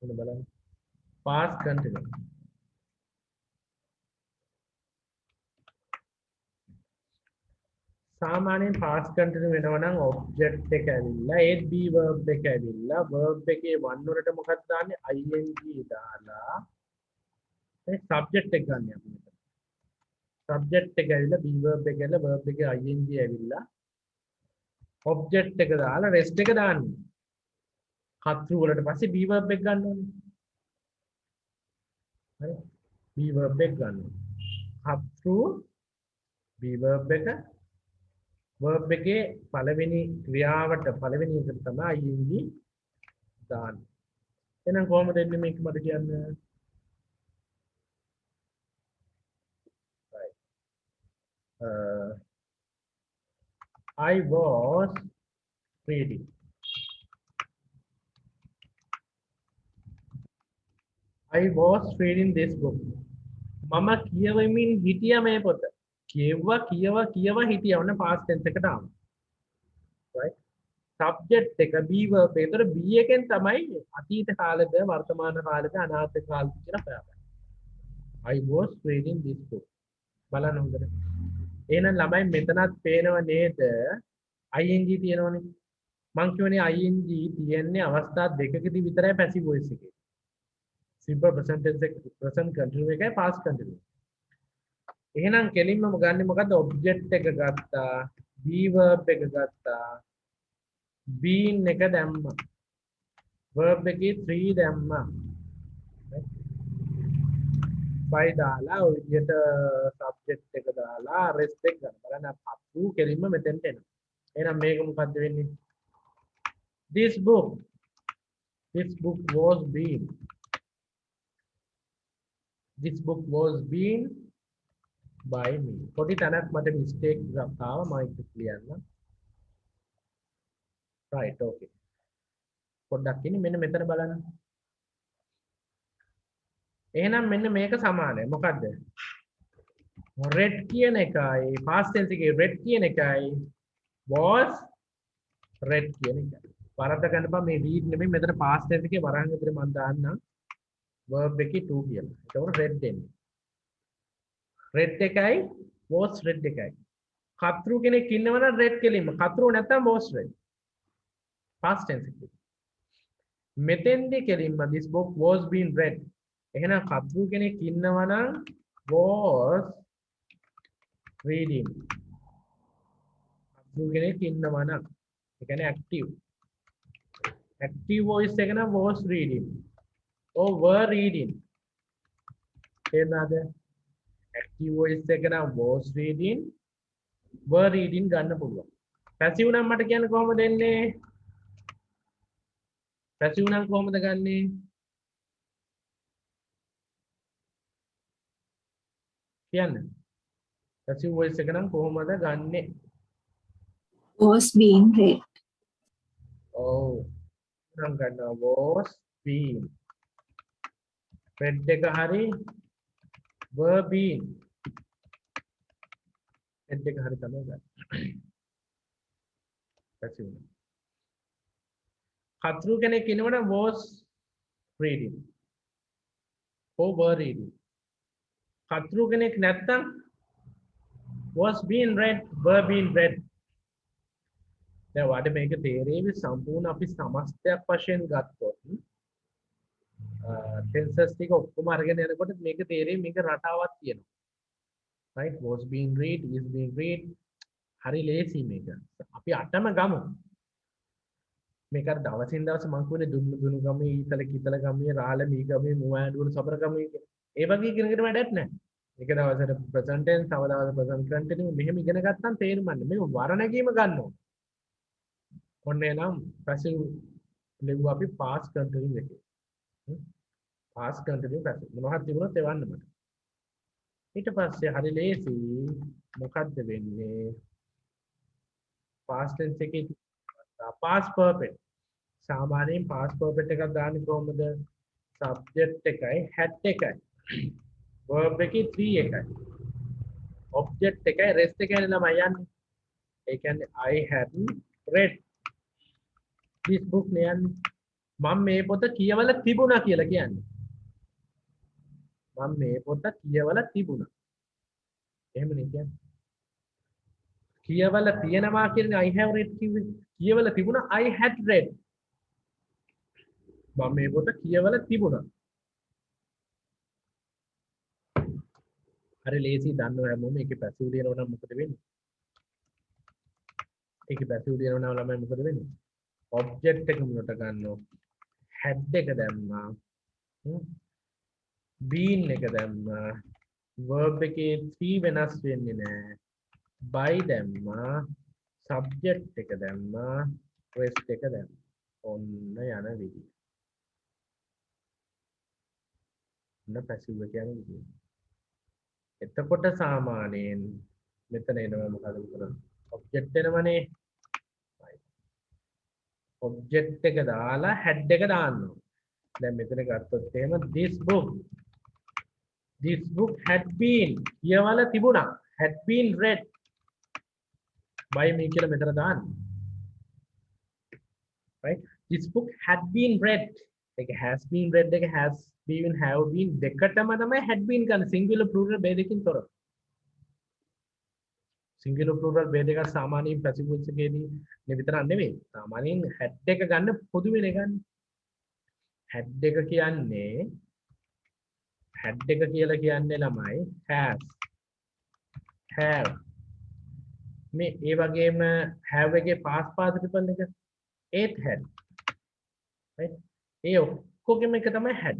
මොන බලන්න past continue සාමාන්‍යයෙන් past continue වෙනවා නම් object එක ඇවිල්ලා ඒත් be verb එක ඇවිල්ලා verb එකේ one වලට මොකක්ද දාන්නේ ing දාලා ඒ subject එක ගන්න අපි මෙතන subject එක ඇවිල්ලා be verb එක ඇවිල්ලා verb එකේ ing ඇවිල්ලා object එක දාලා rest එක දාන්නේ කතෘ වලට පස්සේ be verb එක ගන්න ඕනේ හරි be verb එක ගන්න කතෘ be verb එක verb එකේ පළවෙනි ක්‍රියාවට පළවෙනි එකට තමයි ing දාන්නේ එහෙනම් කොහොමද එන්නේ මේක මට කියන්න right I was reading I was reading this book මම කියවමින් හිටියා මේ පොත කියවා හිටියා ඔන්න past tense එකට ආවා right subject එක be verb එක. ඒතර be එකෙන් තමයි අතීත කාලෙද වර්තමාන කාලෙද අනාගත කාලෙද කියලා හොයාගන්නේ. I was reading this book. බලන්න හොඳට. එහෙනම් ළමයි මෙතනත් පේනව නේද? ing තියෙනවනේ. මං කියවනේ ing තියෙන්නේ අවස්ථා දෙකකදී විතරයි passive voice එකේ. simple present tense එක present continuous එකයි past continuous. එහෙනම් කෙලින්ම ගන්නෙ මොකද්ද object එක ගත්තා be verb එක ගත්තා been එක දැම්මා verb එකේ 3 දැම්මා by දාලා ඔය විදිහට subject එක දාලා rest එක ගන්න බලන්න අපු කෙලින්ම මෙතෙන්ට එනවා එහෙනම් මේක මොකද්ද වෙන්නේ this book was been by me පොඩි තැනක් මට mistake එකක් ආවා මම ඒක ලියන්න right okay පොඩ්ඩක් ඉන්නේ මෙන්න මෙතන බලන්න එහෙනම් මෙන්න මේක සමානයි මොකද්ද read කියන එකයි past tense එකේ read කියන එකයි was read කියන එකයි වරද්ද ගන්න බෑ මේ read නෙමෙයි මෙතන past tense එකේ වරහන් විතර මම දාන්නම් verb එකේ to කියලා ඒකවල read දෙන්නේ red එකයි was red එකයි කතෘ කෙනෙක් ඉන්නවනම් red කෙලින්ම කතෘ නැත්නම් was red past tense එකේ මෙතෙන්දී කෙලින්ම this book was being read එහෙනම් කතෘ කෙනෙක් ඉන්නවනම් was reading කතෘ කෙනෙක් ඉන්නවනම් ඒ කියන්නේ active voice එක නම් was reading or were reading එනවාද active voice එක නම් was reading were reading ගන්න පුළුවන් passive නම් මට කියන්න කොහොමද එන්නේ passive නම් කොහොමද ගන්නෙ කියන්න passive voice එක නම් කොහොමද ගන්නෙ?
Was being read.
ඔව් නම් ගන්නවා was been. read එක හරි were been. read එක හරි තමයි ගන්න. passive. කතෘ කෙනෙක් ඉන්නවනම් was reading. or were reading. කතෘ කෙනෙක් නැත්තම් was being read, were being read. දැන් වාට මේක තේරෙන්නේ සම්පූර්ණ අපි සමස්තයක් වශයෙන් ගත්තොත් ටෙන්සස් ටික ඔක්කොම අරගෙන යනකොට මේක තේරෙන්නේ මේක රටාවක් තියෙනවා. right was being read, is being read. හරි ලේසි මේක. අපි අටම ගමු. මේක අර දවසින් දවස මම කියන්නේ දුන්නු ගමේ ඊතල කිතල ගමේ රාළ මී ගමේ මුවෑඩුවර සබර ගමේ ඒ වගේ ඉගෙනගෙන වැඩක් නැහැ. එක දවසට present tense තව දවසට present continuous මෙහෙම ඉගෙන ගත්තම තේරුම්න්නේ මේ වරණගීම ගන්න ඕනේ. ඔන්න එනම් passive ලිව්ව අපි past continuous එකේ. past continuous passive මොනවද තිබුණත් එවන්න මට. ඊට පස්සේ හරි ලේසි මොකද්ද වෙන්නේ? past tense එකේ past perfect. සාමාන්‍යයෙන් past perfect එකක් දාන්නේ කොහොමද? subject එකයි had එකයි. verb එකේ 3 එකයි. object එකයි rest එකයි ළමයි යන්නේ. ඒ කියන්නේ I hadn't read this book නේ යන්නේ. මම මේ පොත කියවලා තිබුණා කියලා කියන්නේ. මම මේ පොත කියවලා තිබුණා. එහෙමනේ කියන්නේ. කියවලා තියෙනවා කියන්නේ I have read කිව්වේ. කියවලා තිබුණා I had read. මම මේ පොත කියවලා තිබුණා. හරි ලේසි දන්නව හැමෝම මේකේ පැසිව් ලියනවා නම් මොකද වෙන්නේ? ඒකේ පැසිව් ලියනවා නම් ළමයි මොකද වෙන්නේ? ඔබ්ජෙක්ට් එක මුලට ගන්නවා. had එක දැම්මා. been එක දැම්මා. verb එකේ 3 වෙනස් වෙන්නේ නැහැ. by දැම්මා. subject එක දැම්මා. rest එක දැම්මා. ඔන්න යන විදිහ. ඔන්න පැසිව් එක යන විදිහ. එතකොට සාමාන්‍යයෙන් මෙතන එනවා මොකද කරන්නේ? ඔබ්ජෙක්ට් එනවනේ. ඔබ්ජෙක්ට් එක දාලා had එක දාන්න ඕනේ. දැන් මෙතන ගත්තොත් එහෙම this book had been කියවලා තිබුණා. had been read by me කියලා මෙතන දාන්න. right this book had been read එක has been read එක has been have been දෙකටම තමයි had been ගන්න singular plural ભેදකින් තොරව. singular plural ભેදක සාමාන්‍යයෙන් passive voice එකේදී නේ විතරක් නෙමෙයි. සාමාන්‍යයෙන් had එක ගන්න පොදුවේ ගන්න. had එක කියන්නේ had එක කියලා කියන්නේ ළමයි has have මේ ඒ වගේම have එකේ past participle එක ඒත් had right ඒ ඔක්කොගෙම එක තමයි had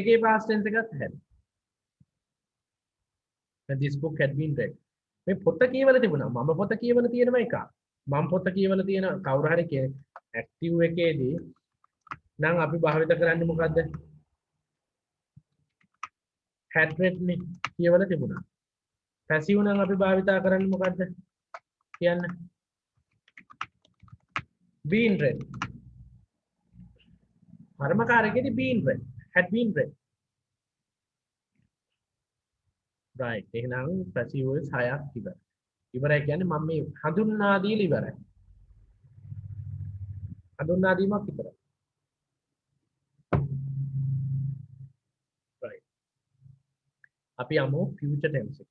එකේ past tense එකත් had and this book had been read මේ පොත කියවලා තිබුණා මම පොත කියවලා තියෙනවා එක මම පොත කියවලා තියෙන කවුරු හරි ඇක්ටිව් එකේදී නම් අපි භාවිත කරන්නේ මොකද්ද had read නේ කියවලා තිබුණා passive නම් අපි භාවිත කරන්නේ මොකද්ද කියන්න been read කර්මකාරකයේදී been read had been read right එහෙනම් passive voice 6ක් ඉවරයි කියන්නේ මම මේ හඳුන්වා දීලා ඉවරයි හඳුන්වා දීමක් විතරයි right අපි යමු future tense එක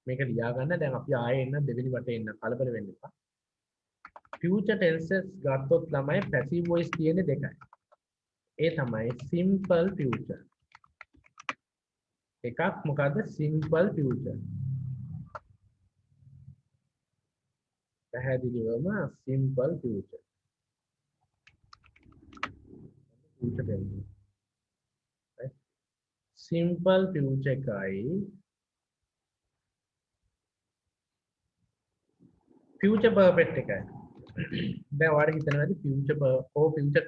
මේක ලියා ගන්න දැන් අපි ආයේ එන්න දෙවෙනි වටේ එන්න කලබල වෙන්න එපා future tenses ගත්තොත් ළමයි passive voice තියෙන්නේ දෙකයි ඒ තමයි simple future එකක් මොකද්ද simple future පැහැදිලිවම simple future tense right simple future එකයි future perfect එකයි දැන් ඔයාලට හිතනවා ඇති future future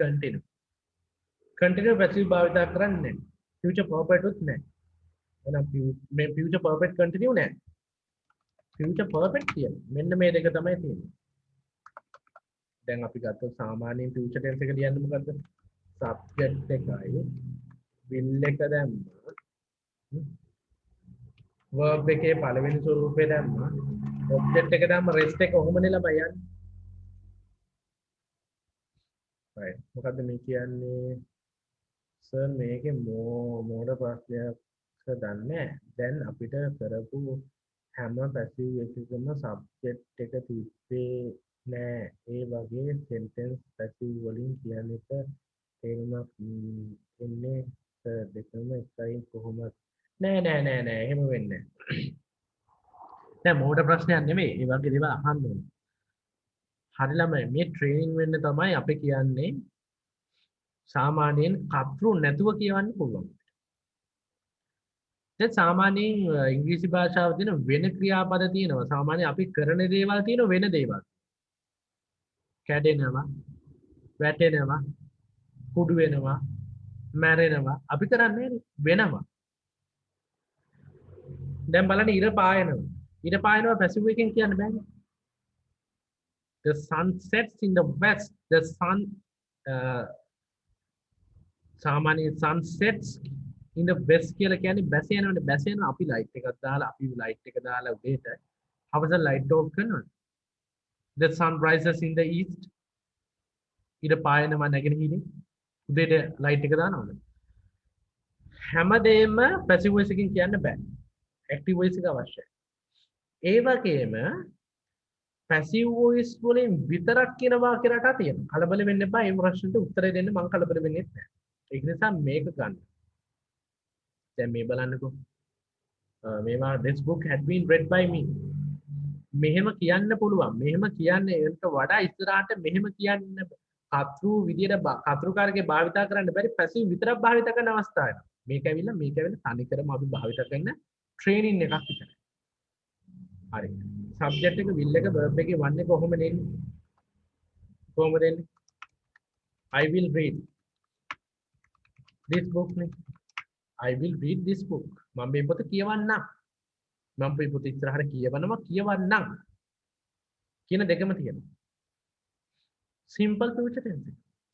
continue passive භාවිත කරන්නේ future perfect උත් නැහැ එහෙනම් මේ future perfect continue නෑ. future perfect කියන මෙන්න මේ දෙක තමයි තියෙන්නේ. දැන් අපි ගත්තොත් සාමාන්‍යයෙන් future tense එක ලියන්නේ මොකද්ද? subject එකයි will එක දැම්මා. verb එකේ පළවෙනි ස්වරූපය දැම්මා. object එක දැම්ම rest එක කොහොමද ළමයි යන්නේ? right. මොකද්ද මේ කියන්නේ? සර් මේකේ මෝඩ ප්‍රශ්නයක් දන්නේ. දැන් අපිට කරපු හැම පැසිව් එකකම සබ්ජෙක්ට් එක තිබ්බේ නෑ. ඒ වගේ සෙන්ටෙන්ස් පැසිව් වලින් කියන එක තේරුමක් එන්නේ සර් දෙකම එකයි කොහොමද? නෑ එහෙම වෙන්නේ නෑ. දැන් මෝඩ ප්‍රශ්නයක් නෙමෙයි. ඒ වගේ දේවල් අහන්න ඕනේ. හරි ළමයි මේ ට්‍රේනින් වෙන්න තමයි අපි කියන්නේ සාමාන්‍යයෙන් කතරු නැතුව කියවන්න පුළුවන්. දැන් සාමාන්‍යයෙන් ඉංග්‍රීසි භාෂාව තියෙන වෙන ක්‍රියාපද තියෙනවා. සාමාන්‍යයෙන් අපි කරන දේවල් තියෙන වෙන දේවල්. කැඩෙනවා, වැටෙනවා, කුඩු වෙනවා, මැරෙනවා. අපි කරන්නේ වෙනවා. දැන් බලන්න ඉර පායනවා. ඉර පායනවා පැසිව් එකෙන් කියන්න බෑනේ. The sun sets in the west. The sun සාමාන්‍යයෙන් sun sets in the west කියලා කියන්නේ බැස යනවනේ. බැස යනවා අපි ලයිට් එකක් දාලා අපි ලයිට් එක දාලා උදේට හවස ලයිට් ඕෆ් කරනවා. The sun rises in the east. ඉර පායනවා නැගෙනහිරින්. උදේට ලයිට් එක දානවද? හැමදේම පැසිව් වොයිස් එකකින් කියන්න බෑ. ඇක්ටිව් වොයිස් එක අවශ්‍යයි. ඒ වගේම පැසිව් වොයිස් වලින් විතරක් කියන වාක්‍ය රටා තියෙනවා. කලබල වෙන්න එපා. මේ ප්‍රශ්නෙට උත්තරය දෙන්න මම කලබල වෙන්නේ නැහැ. ඒක නිසා මේක ගන්න. දැන් මේ බලන්නකෝ. මේවා this book had been read by me. මෙහෙම කියන්න පුළුවන්. මෙහෙම කියන්නේ ඒකට වඩා ඉස්සරහට මෙහෙම කියන්න කතරු විදියට කතරුකාරගේ භාවිතා කරන්න බැරි පැසිව් විතරක් භාවිතා කරන අවස්ථා වෙනවා. මේක ඇවිල්ලා තනිකරම අපි භාවිතා කරන ට්‍රේනින් එකක් විතරයි. හරි. සබ්ජෙක්ට් එක will එක verb එකේ one එක කොහොමද එන්නේ? කොහොමද එන්නේ? I will read this book නේ. I will read this book. මම මේ පොත කියවන්නම්. මම මේ පොත ඉස්සරහට කියවන්නම්. කියන දෙකම තියෙනවා. simple future tense.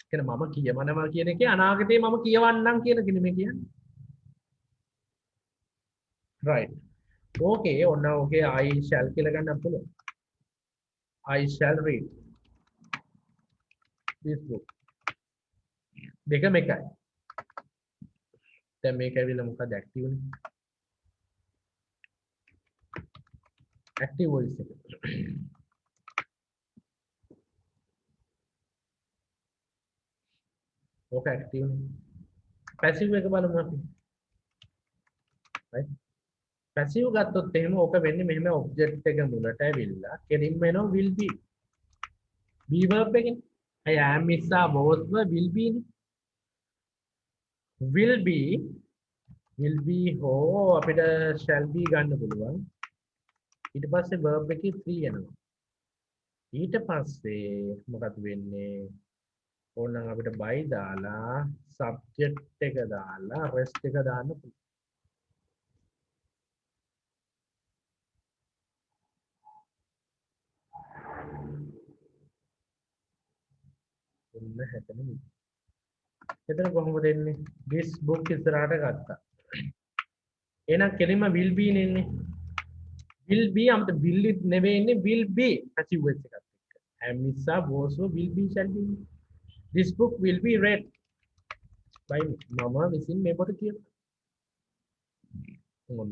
කියන්නේ මම කියවනවා කියන එකේ අනාගතේ මම කියවන්නම් කියන කෙනෙක් මේ කියන්නේ. right. okay ඔන්න okay I shall කියලා ගන්න පුළුවන්. I shall read this book. දෙකම එකයි. දැන් මේක ඇවිල්ලා මොකද ඇක්ටිව් නේ? ඇක්ටිව් වොයිස් එක. ඕක ඇක්ටිව් නේ. පැසිව් එක බලමු අපි. right? පැසිව් ගත්තොත් එහෙම ඕක වෙන්නේ මෙහෙම ඔබ්ජෙක්ට් එක මුලට ඇවිල්ලා කෙලින්ම එනවා will be. be verb එකනේ. I am is are was were will be නේ. will be හෝ අපිට shall be ගන්න පුළුවන්. ඊට පස්සේ verb එකේ 3 එනවා. ඊට පස්සේ මොකද වෙන්නේ? ඕනනම් අපිට by දාලා subject එක දාලා rest එක දාන්න පුළුවන්. ඔන්න හැදෙන්නේ. එතන කොහොමද එන්නේ? this book ඉස්සරහට ගත්තා. එහෙනම් කෙලින්ම will be නෙන්නේ. will be අමත will නෙවෙයි ඉන්නේ will be passive voice එකත් එක්ක. am is are was were will be shall be. This book will be read by me. මම විසින් මේ පොත කියවනවා. ඔන්න.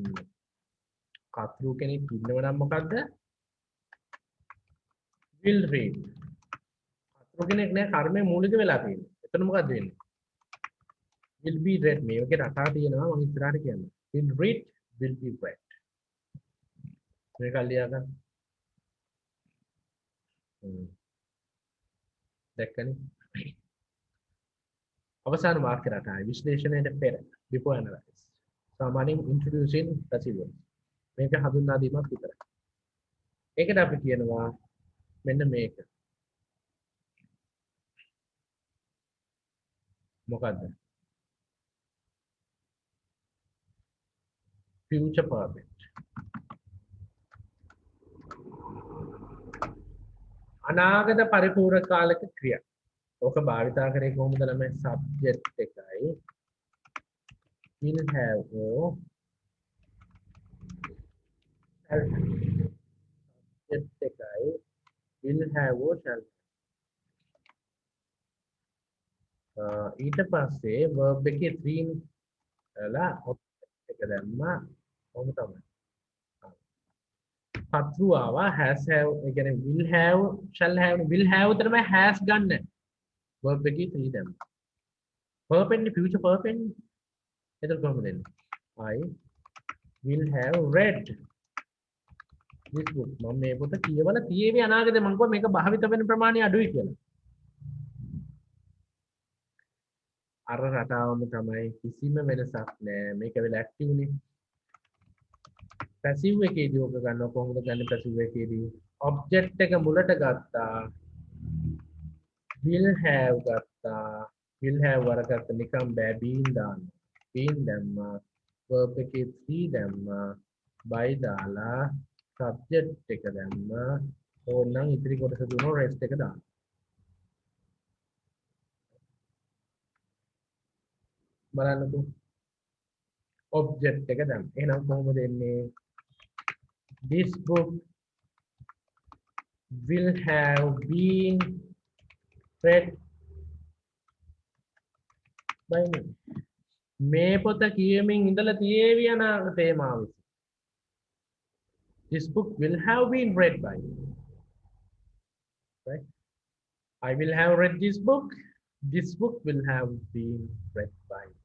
කතරු කෙනෙක් ඉන්නව නම් මොකද්ද? will read. කතරු කෙනෙක් නෑ කර්මයේ මූලික වෙලා තියෙන්නේ. එතන මොකද්ද වෙන්නේ? will be read මේකේ රටා තියෙනවා මම ඉස්සරහට කියන්නම්. will read will be read. මේක ලියා ගන්න. දැක්කනේ? අවසාන වාක්‍ය රටාවේ විශ්ලේෂණයට පෙර before analyze. සාමාන්‍යයෙන් introducing passive voice. මේක හඳුන්වා දීමක් විතරයි. ඒකට අපි කියනවා මෙන්න මේක. මොකද්ද? future perfect. අනාගත පරිපූර්ණ කාලක ක්‍රියා. ඕක භාවිතා කරේ කොහොමද ළමයි? subject එකයි will have or shall have. subject එකයි will have or shall have. ඊට පස්සේ verb එකේ 3 ලා object එක දැම්මා. කොහොම තමයි? පත්‍රු ආවා has have ඒ කියන්නේ will have shall have will have උතරම has ගන්න. verb එකේ 3 දැම්මා. perfect future perfect. එතකොට කොහොමද එන්නේ? I will have read this book. මම මේ පොත කියවලා තියෙවි අනාගතේ මම කිව්වා මේක භාවිත වෙන ප්‍රමාණය අඩුයි කියලා. අර රටාවම තමයි කිසිම වෙනසක් නැහැ. මේක වෙලා ඇක්ටිව් නේ. පැසිව් එකේදී ඔක ගන්නවා කොහොමද ගන්නේ පැසිව් එකේදී? ඔබ්ජෙක්ට් එක මුලට ගත්තා. will have ගත්තා. will have වරකට නිකම් බෑ බීන් දාන්න. බීන් දැම්මා. verb එකේ 3 දැම්මා. by දාලා subject එක දැම්මා. ඕනනම් ඉතිරි කොටස දුන්නොත් rest එක දාන්න. බලන්නකෝ. object එක දැම්ම. එහෙනම් කොහොමද එන්නේ? This book will have been read by me. මේ පොත කියමින් ඉඳලා තියේවි අනාගතේ මාව විසින්. This book will have been read by me. Right? I will have read this book. This book will have been read by me.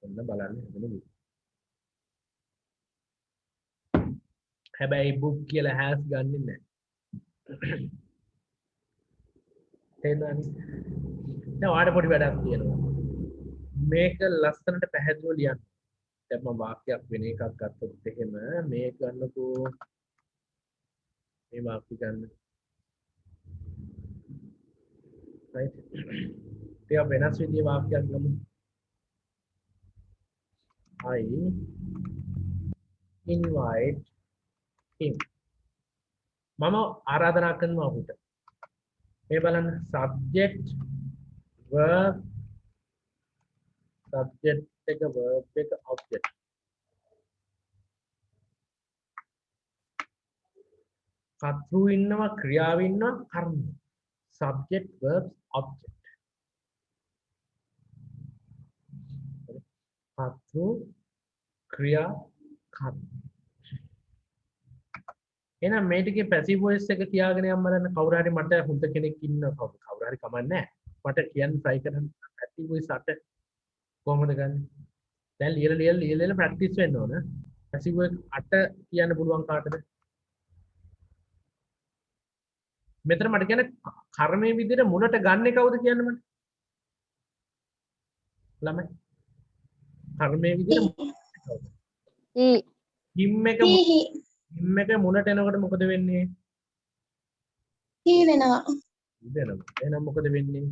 ඔන්න බලන්න හදන්නේ. හැබැයි book කියලා has ගන්නෙ නැහැ. තේරුණානේ? දැන් ඔයාලට පොඩි වැඩක් තියෙනවා. මේක ලස්සනට පැහැදිලිව ලියන්න. දැන් මම වාක්‍යයක් වෙන එකක් ගත්තොත් එහෙම මේ ගන්නකෝ. මේ වාක්‍ය ගන්න. right? ටික වෙනස් විදිහේ වාක්‍යයක් ගමු. I invite him. මම ආරාධනා කරනවා ඔහුට. මේ බලන්න subject verb subject එක verb එක object. කර්තෘ ඉන්නවා ක්‍රියාව ඉන්නවා කර්ම. subject verbs object. කර්තෘ ක්‍රියා කර්ම. එහෙනම් මේ ටිකේ පැසිව් වොයිස් එක තියාගෙන යන්න බලන්න කවුරු හරි මට හුඳ කෙනෙක් ඉන්නවා කවුරු හරි කමන්නේ නැහැ මට කියන්න try කරන්න පැසිව් වොයිස් අට කොහොමද ගන්න දැන් ලියලා ප්‍රැක්ටිස් වෙන්න ඕන පැසිව් වොයිස් අට කියන්න පුළුවන් කාටද මෙතන මට කියන්නේ කර්මයේ විදිහට මුලට ගන්නෙ කවුද කියන්න මට ළමයි කර්මයේ විදිහට හිම් එක එක මුලට එනකොට මොකද වෙන්නේ?
he වෙනවා.
වෙනවා. එහෙනම් මොකද වෙන්නේ?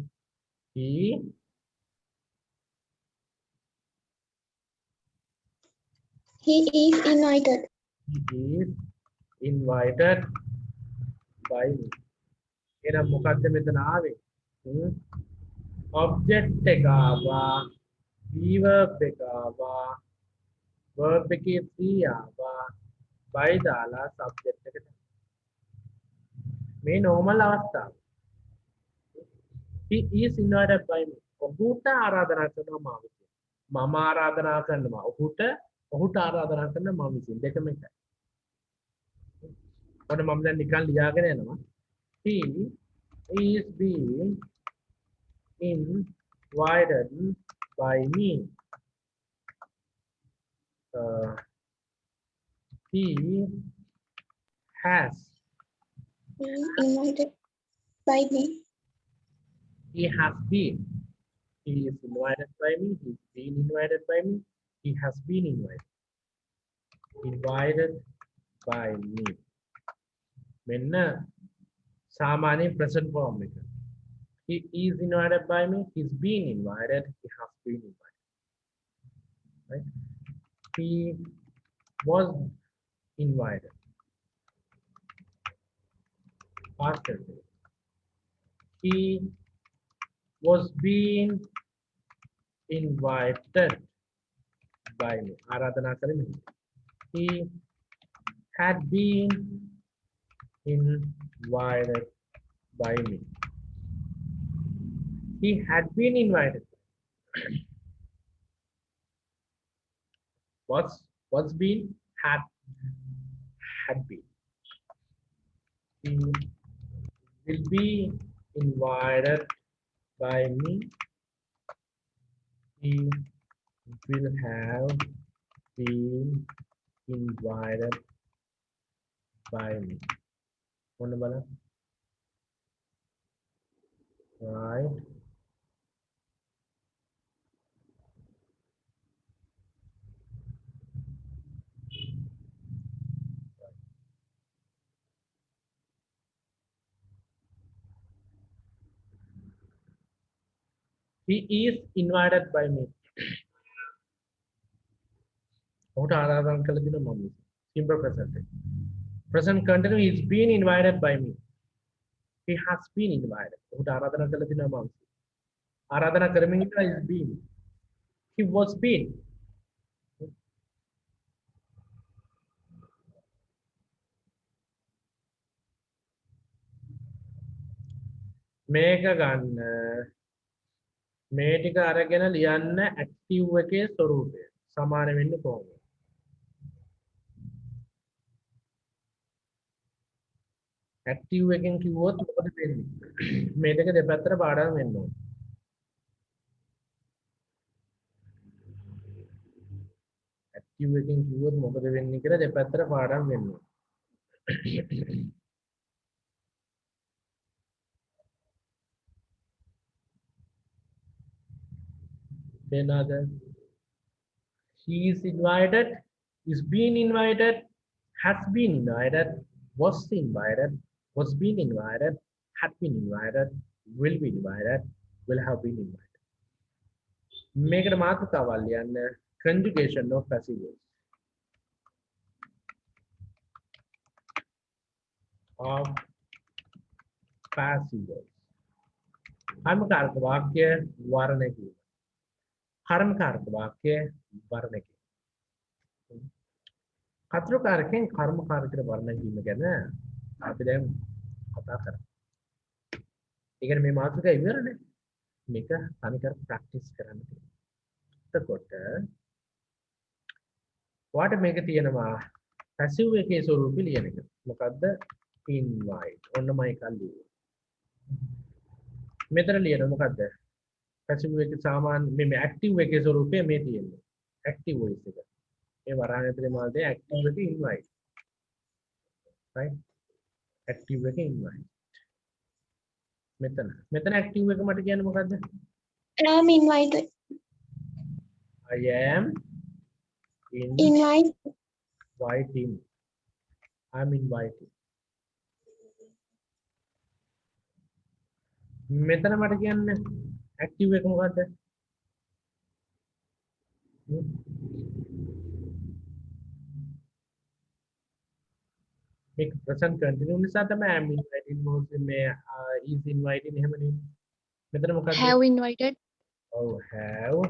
he
is invited.
He is invited by me. එහෙනම් මොකද්ද මෙතන ආවේ? object එක ආවා, verb එක ආවා, verb එකේ 3 ආවා. by දාලා subject එකට මේ normal අවස්ථාව he is invited by me ඔහුට ආරාධනා කරනවා මම විසින් මම ආරාධනා කරනවා ඔහුට ආරාධනා කරනවා මම විසින් දෙකම එකයි ඔන්න මම දැන් නිකන් ලියාගෙන යනවා he is being invited by me he has
invited by me.
He has been. He is invited by me. He's been invited by me. He has been invited. Invited by me. මෙන්න සාමාන්‍ය present form එක. He is invited by me. He's been invited. He has been invited. Right? he was invited. Past tense. He was being invited by me. आराधना करें. He had been invited by me. He had been invited. Was been, had been. He will be invited by me. He will have been invited by me. कौन बोला? Right. He is invited by me. What आराधना कर लेती ना mummy. Simple present. Present continuous is being invited by me. He has been invited. What आराधना कर लेती ना mummy. आराधना करेंगे ना is been. He was been. මේක ගන්න මේ ටික අරගෙන ලියන්න ඇක්ටිව් එකේ ස්වරූපය සමාන වෙන්නේ කොහොමද? ඇක්ටිව් එකෙන් කිව්වොත් මොකද වෙන්නේ? මේ දෙක දෙපැත්තට පාඩම් වෙන්න ඕනේ. ඇක්ටිව් එකෙන් කිව්වොත් මොකද වෙන්නේ කියලා දෙපැත්තට පාඩම් වෙන්න ඕනේ. Another, he is invited, is being invited, has been invited, was invited, was being invited, had been invited, will be invited, will have been invited. Make a මාතෘකාවල් ලියන්න conjugation of passive voice. Of passive voice. कर्मकारक वाक्य वर्ण की. कर्मकारक वाक्य वर्ण की. කතෘකාරකෙන් කර්මකාරකයට වර්ණ කිරීම ගැන අපි දැන් කතා කරමු. ඒ කියන්නේ මේ මාතෘකාව ඉවරනේ. මේක තනිකර ප්‍රැක්ටිස් කරන්න තියෙනවා. එතකොට වාට මේක තියෙනවා පැසිව් එකේ ස්වරූපي ලියන එක. මොකද්ද? invite. ඔන්නමයි කල්ලි. මෙතන ලියන මොකද්ද? පැසිව් එකේ සාමාන්‍ය මේ ඇක්ටිව් එකේ ස්වරූපය මේ තියෙන්නේ. ඇක්ටිව් වොයිස් එක. ये वराणसी मालते activity invite right activity invite මෙතන ඇක්ටිව් එක මට කියන්න මොකද්ද?
I am invited.
I am inviting. I am inviting. මෙතන මට කියන්න ඇක්ටිව් එක මොකද්ද? make present continuous නිසා තමයි am inviting was මේ is inviting එහෙම නෙමෙයි. මෙතන මොකක්ද?
have invited.
Oh, have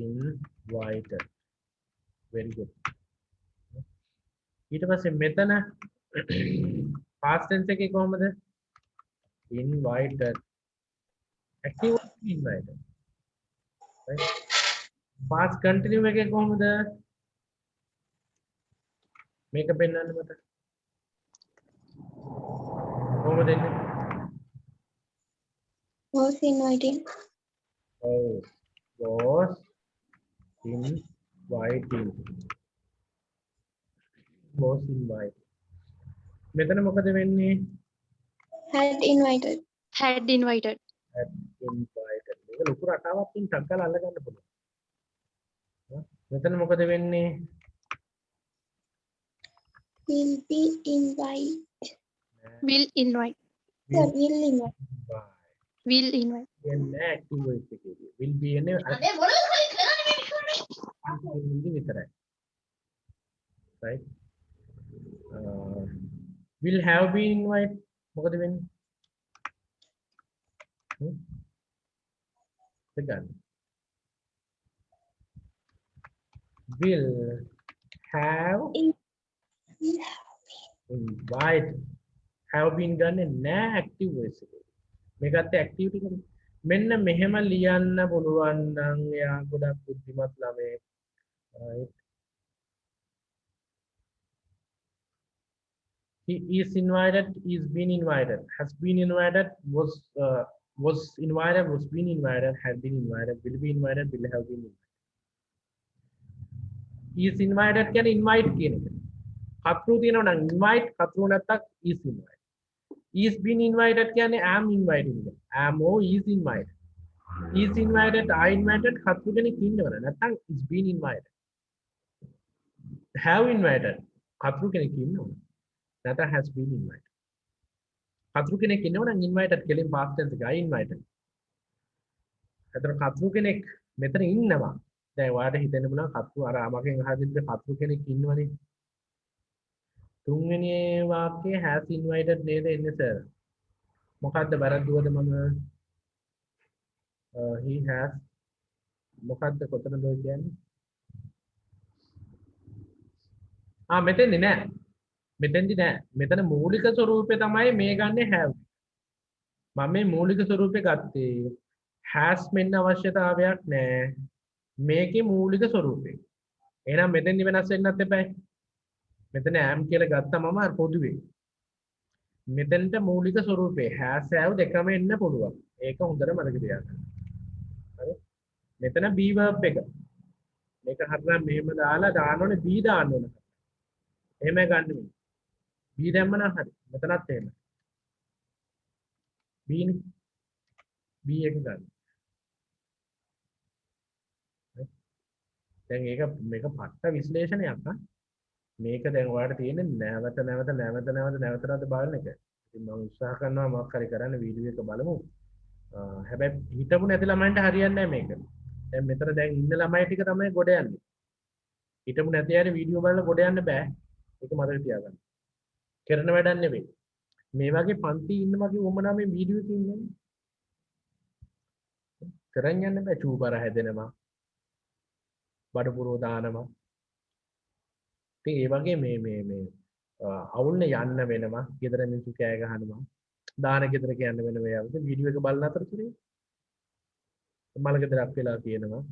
invited. Very good. ඊට පස්සේ මෙතන past tense එකේ කොහමද? invited. active invited. Right? past continue එකේ කොහමද? මේක පෙන්නන්න මට. කොහොමද එන්නේ?
Was inviting.
Oh, was inviting. Was inviting. මෙතන මොකද වෙන්නේ?
Had invited.
Had invited.
Had invited. මේක ලොකු රටාවක් තින් ටක් ගාලා අල්ල ගන්න පුළුවන්. මෙතන මොකද වෙන්නේ?
Will be invite.
Will invite.
Yeah, will invite.
Will invite.
එන්නේ ඇක්ටිව් වොයිස් එකේදී. will be එන්නේ හින්දි විතරයි. right will have been invited මොකද වෙන්නේ? දෙගන්න will have invite have been ගන්නේ නෑ active voice එකේ. මේකත් activity එකනේ. මෙන්න මෙහෙම ලියන්න පුළුවන් නම් එයා ගොඩක් බුද්ධිමත් ළමයෙක්. right he is invited, is been invited, has been invited, was invited, was been invited, had been invited, will be invited, will have been invited. is invited කියන්නේ invite කියන එක. කතරු තියෙනවා නම් invite, කතරු නැත්තම් is invited. is been invited කියන්නේ am inviting එක. am or is invited. is invited, are invited කතරු කෙනෙක් ඉන්නවද නැත්තම් is been invited. have invited කතරු කෙනෙක් ඉන්නවද නැත්තම් has been invited. කතරු කෙනෙක් ඉන්නවනම් invited කෙලින් past tense එක I invited. අතන කතරු කෙනෙක් මෙතන ඉන්නවා. දැන් ඔයාලට හිතෙන්න පුළුවන් කතරු අර මගෙන් අහදින්න කතරු කෙනෙක් ඉන්නවනේ. තුන්වෙනි වාක්‍යයේ has invited නේද එන්නේ සර්. මොකද්ද වැරද්දුවද මම he has මොකද්ද කොතනද ඔය කියන්නේ? මෙතෙන්දී නෑ. මෙතෙන්දී නෑ. මෙතන මූලික ස්වරූපේ තමයි මේ ගන්නේ have. මම මේ මූලික ස්වරූපේ ගත්තේ has මෙන්න අවශ්‍යතාවයක් නෑ. මේකේ මූලික ස්වරූපේ. එහෙනම් මෙතෙන්දී වෙනස් වෙන්නත් එපායි. මෙතන am කියලා ගත්තා මම පොදුවේ. මෙතෙන්ට මූලික ස්වරූපේ has have දෙකම එන්න පුළුවන්. ඒක හොඳට මතක තියාගන්න. හරි? මෙතන be verb එක. මේක හරියට මෙහෙම දාන්න ඕනේ be දාන්න ඕනේ. එහෙම ගන්න වෙන්නේ. be දැම්ම නම් හරි. මෙතනත් එහෙම. be නේ. be එක ගන්න. දැන් මේක පට්ට විශ්ලේෂණයක් නා. මේක දැන් ඔයාලට තියෙන්නේ නැවත බලන එක. ඉතින් මම උත්සාහ කරනවා මොකක් හරි කරන්න වීඩියෝ එක බලමු. හැබැයි හිතපු නැති ළමයින්ට හරියන්නේ නැහැ මේක. දැන් මෙතන දැන් ඉන්න ළමයි ටික තමයි ගොඩ යන්නේ. හිතපු නැති අය වීඩියෝ බලලා ගොඩ යන්න බෑ. ඒක මතක තියාගන්න. කරන වැඩක් නෙවෙයි. මේ වගේ පන්ති ඉන්න වගේ වොමනා මේ වීඩියෝ එකේ ඉන්නේ. කරන් යන්න බෑ චූපර හැදෙනවා. බඩපුරෝ දානවා. ඉතින් ඒ වගේ මේ අවුල්නේ යන්න වෙනවා. ගෙදර මිනිස්සු කෑ ගහනවා. දාන ගෙදර කියන්න වෙන වේවද වීඩියෝ එක බලන අතරතුරේ මල ගෙදරක් වෙලා කියනවා.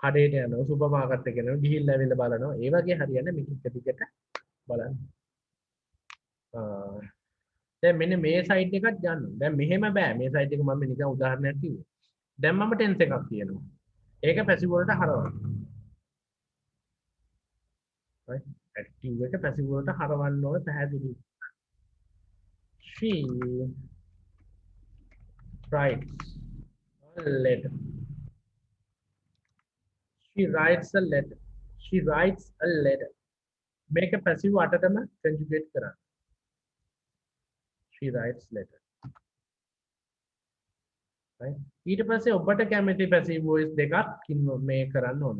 කඩේට යනවා සුපර් මාකට් එකට යනවා ගිහිල්ලා ඇවිල්ලා බලනවා. ඒ වගේ හරියන්නේ මේක එක දිගට බලන්න. දැන් මෙන්න මේ සයිඩ් එකත් ගන්න. දැන් මෙහෙම බෑ. මේ සයිඩ් එක මම නිකන් උදාහරණයක් කිව්වේ. දැන් මම ටෙන්ස් එකක් කියනවා. ඒක පැසිව් වලට හරවන්න. right active එක passive වලට හරවන්න ඕන පැහැදිලි. she writes a letter. she writes a letter. she writes a letter. මේක passive අටටම conjugate කරන්න. she writes letter. right ඊට පස්සේ ඔබට කැමති passive voice දෙකක් මේ කරන්න ඕන.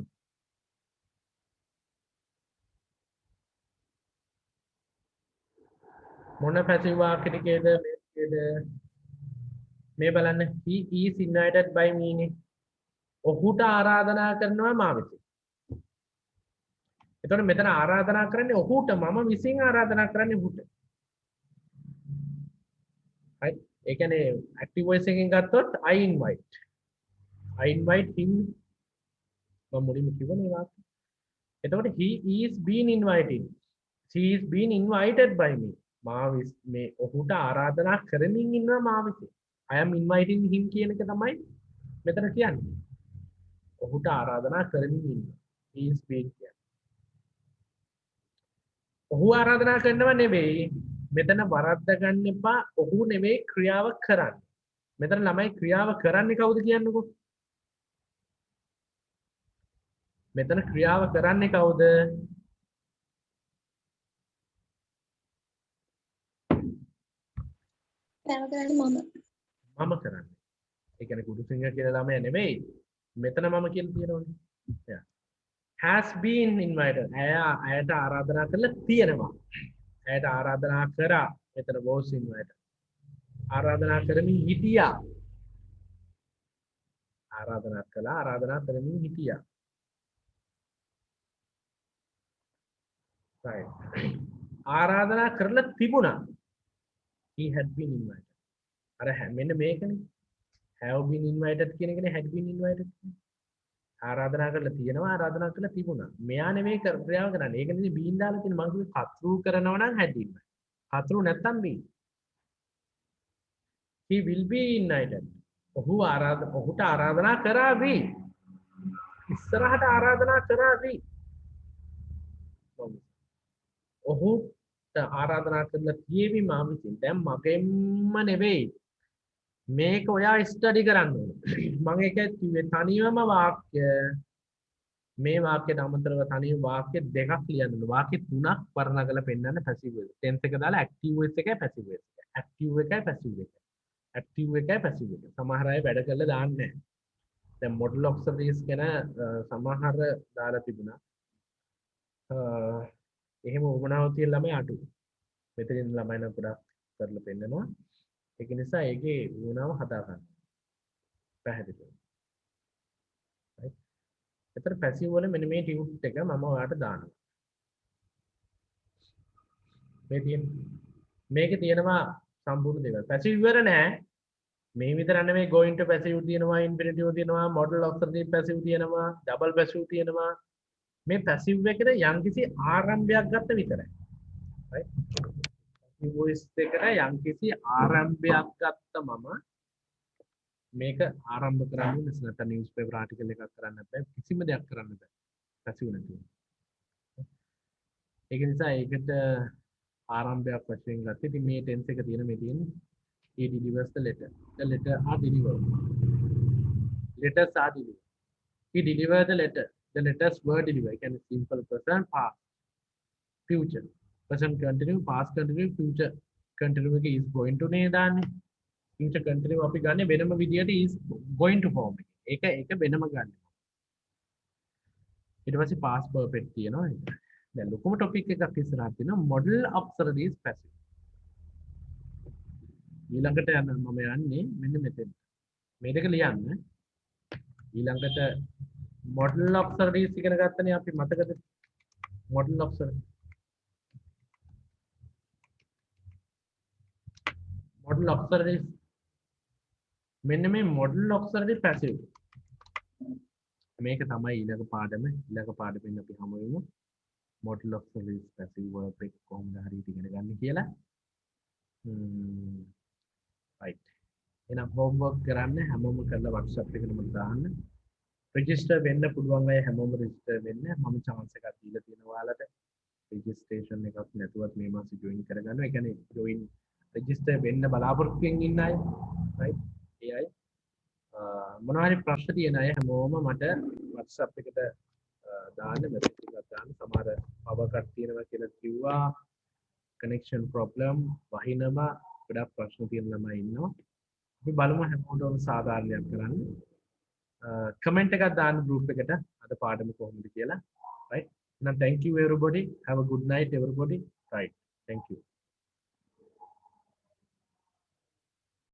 මොන passive වාක්‍යෙ ටිකේද මේකේද මේ බලන්න he is invited by me නේ. ඔහුට ආරාධනා කරනවා මා විසින්. එතකොට මෙතන ආරාධනා කරන්නේ ඔහුට මම විසින් ආරාධනා කරන්නේ ඔහුට. right ඒ කියන්නේ active voice එකෙන් ගත්තොත් I invite him මම මුලින්ම කිව්වනේ වාක්‍ය. එතකොට he is being invited. she is being invited by me. මේ ඔහුට ආරාධනා කරමින් ඉන්නවා මා විසින්. I am inviting him කියන එක තමයි මෙතන කියන්නේ. ඔහුට ආරාධනා කරමින් ඉන්නවා. he is being කියන්නේ. ඔහු ආරාධනා කරනව නෙවෙයි. මෙතන වරද්ද ගන්න එපා. ඔහු නෙවෙයි ක්‍රියාව කරන්නේ. මෙතන ළමයි ක්‍රියාව කරන්නේ කවුද කියන්නකෝ. මෙතන ක්‍රියාව කරන්නේ කවුද?
මම
කරන්නේ. ඒ කියන්නේ කුඩු සිංහ කියලා ළමයා නෙවෙයි. මෙතන මම කියලා තියෙනවනේ. has been invited. අයට ආරාධනා කරලා තියෙනවා. අයට ආරාධනා කරා. එතන was invited. ආරාධනා කරමින් හිටියා. ආරාධනා කළා. ආරාධනා කරමින් හිටියා. right. ආරාධනා කරලා තිබුණා. he had been invited. අර මෙන්න මේකනේ. have been invited කියන එකනේ had been invited. ආරාධනා කරලා තියෙනවා ආරාධනා කරලා තිබුණා. මෙයා නෙමෙයි ක්‍රියාව කරන්නේ. ඒක නෙමෙයි බීන් දාලා තියෙන මම කිව්වේ කතරු කරනවා නම් had been. කතරු නැත්තම් බීන්. he will be invited. ඔහුට ආරාධනා කරાવી. ඉස්සරහට ආරාධනා කරાવી. ඔහුට ආරාධනා කරලා තියෙවි මම විසින්. දැන් මගෙන්ම නෙවෙයි. මේක ඔයා ස්ටඩි කරන්න ඕනේ. මම ඒක කිව්වේ තනියම වාක්‍ය මේ වාක්‍යයට අමතරව තනියම වාක්‍ය දෙකක් ලියන්න ඕනේ. වාක්‍ය තුනක් වර්ණගල පෙන්නන්න පැසිව් වෙස්. ටෙන්ස් එක දාලා ඇක්ටිව් වෙස් එකයි පැසිව් වෙස් එකයි. ඇක්ටිව් එකයි පැසිව් එකයි. ඇක්ටිව් එකයි පැසිව් එකයි. සමහර අය වැඩ කරලා දාන්නේ නැහැ. දැන් මොඩල් ඔක්සලරිස් ගැන සමහර දාලා තිබුණා. එහෙම වුණාව තියෙන ළමයි අඩු. මෙතනින් ළමයි නම් ගොඩක් කරලා පෙන්නනවා. ඒක නිසා ඒකේ වුණාව හදා ගන්න. පැහැදිලිද? right. ඒතර පැසිව් වල මෙන්න මේ ටියුට් එක මම ඔයාලට දානවා. මේකේ තියෙනවා සම්පූර්ණ දේවල්. පැසිව් ඉවර නෑ. මේ විතර නෙමෙයි going to passive තියෙනවා, infinitive තියෙනවා, modal auxiliary passive තියෙනවා, double passive තියෙනවා. මේ පැසිව් එකට යම්කිසි ආරම්භයක් ගත්ත විතරයි. right. voice එකට යම්කිසි ආරම්භයක් ගත්ත මම මේක ආරම්භ කරන්නේ නැත්නම් නිවුස් පේපර් ආටිකල් එකක් කරන්න බෑ, කිසිම දෙයක් කරන්න බෑ පැසිව් නැතුව. ඒක නිසා ඒකට ආරම්භයක් වශයෙන් ගත්තේ. ඉතින් මේ ටෙන්ස් එක තියෙන මේ තියෙන he delivers the letter. The letter are delivered. Letters are delivered. He delivered the letter. The letters were delivered. Can simple present, past, future. Present continue, past continue, future continue එක is going to නේ දාන්නේ. future continue අපි ගන්න වෙනම විදියට is going to form එක. ඒක වෙනම ගන්න. ඊට පස්සේ past perfect තියෙනවා. දැන් ලොකුම topic එකක් ඉස්සරහට තියෙනවා model auxiliaries passive. ඊළඟට යන්න මම යන්නේ මෙන්න මෙතෙන්. මේ දෙක ලියන්න. ඊළඟට model auxiliaries ඉගෙන ගත්තනේ අපි මතකද? model auxiliary. model auxiliaries මෙන්න මේ model auxiliary passive. මේක තමයි ඊළඟ පාඩමෙන් අපි හමු වෙමු. model auxiliaries passive verb එක කොහොමද හරියට ඉගෙන ගන්න කියලා. right. එහෙනම් homework කරන්න හැමෝම කරලා WhatsApp එකට මට දාන්න. register වෙන්න පුළුවන් අය හැමෝම register වෙන්න. මම chance එකක් දීලා තියෙනවා ඔයාලට. registration එකක් නැතුවත් මේ මාසෙ join කරගන්න. ඒ කියන්නේ join register වෙන්න බලාපොරොත්තුෙන් ඉන්න අය. right. ඒ අය මොනවාරි ප්‍රශ්න තියෙන අය හැමෝම මට WhatsApp එකට දාන්න message එකක් දාන්න. සමහර power cut තියෙනවා කියලා කිව්වා. connection problem වහිනවා. ගොඩක් ප්‍රශ්න තියෙන ළමයි ඉන්නවා. අපි බලමු හැමෝටම සාධාරණයක් කරන්න. කමෙන්ට් එකක් දාන්න group එකට අද පාඩම කොහොමද කියලා. right. Now thank you everybody. Have a good night everybody. Right. Thank you.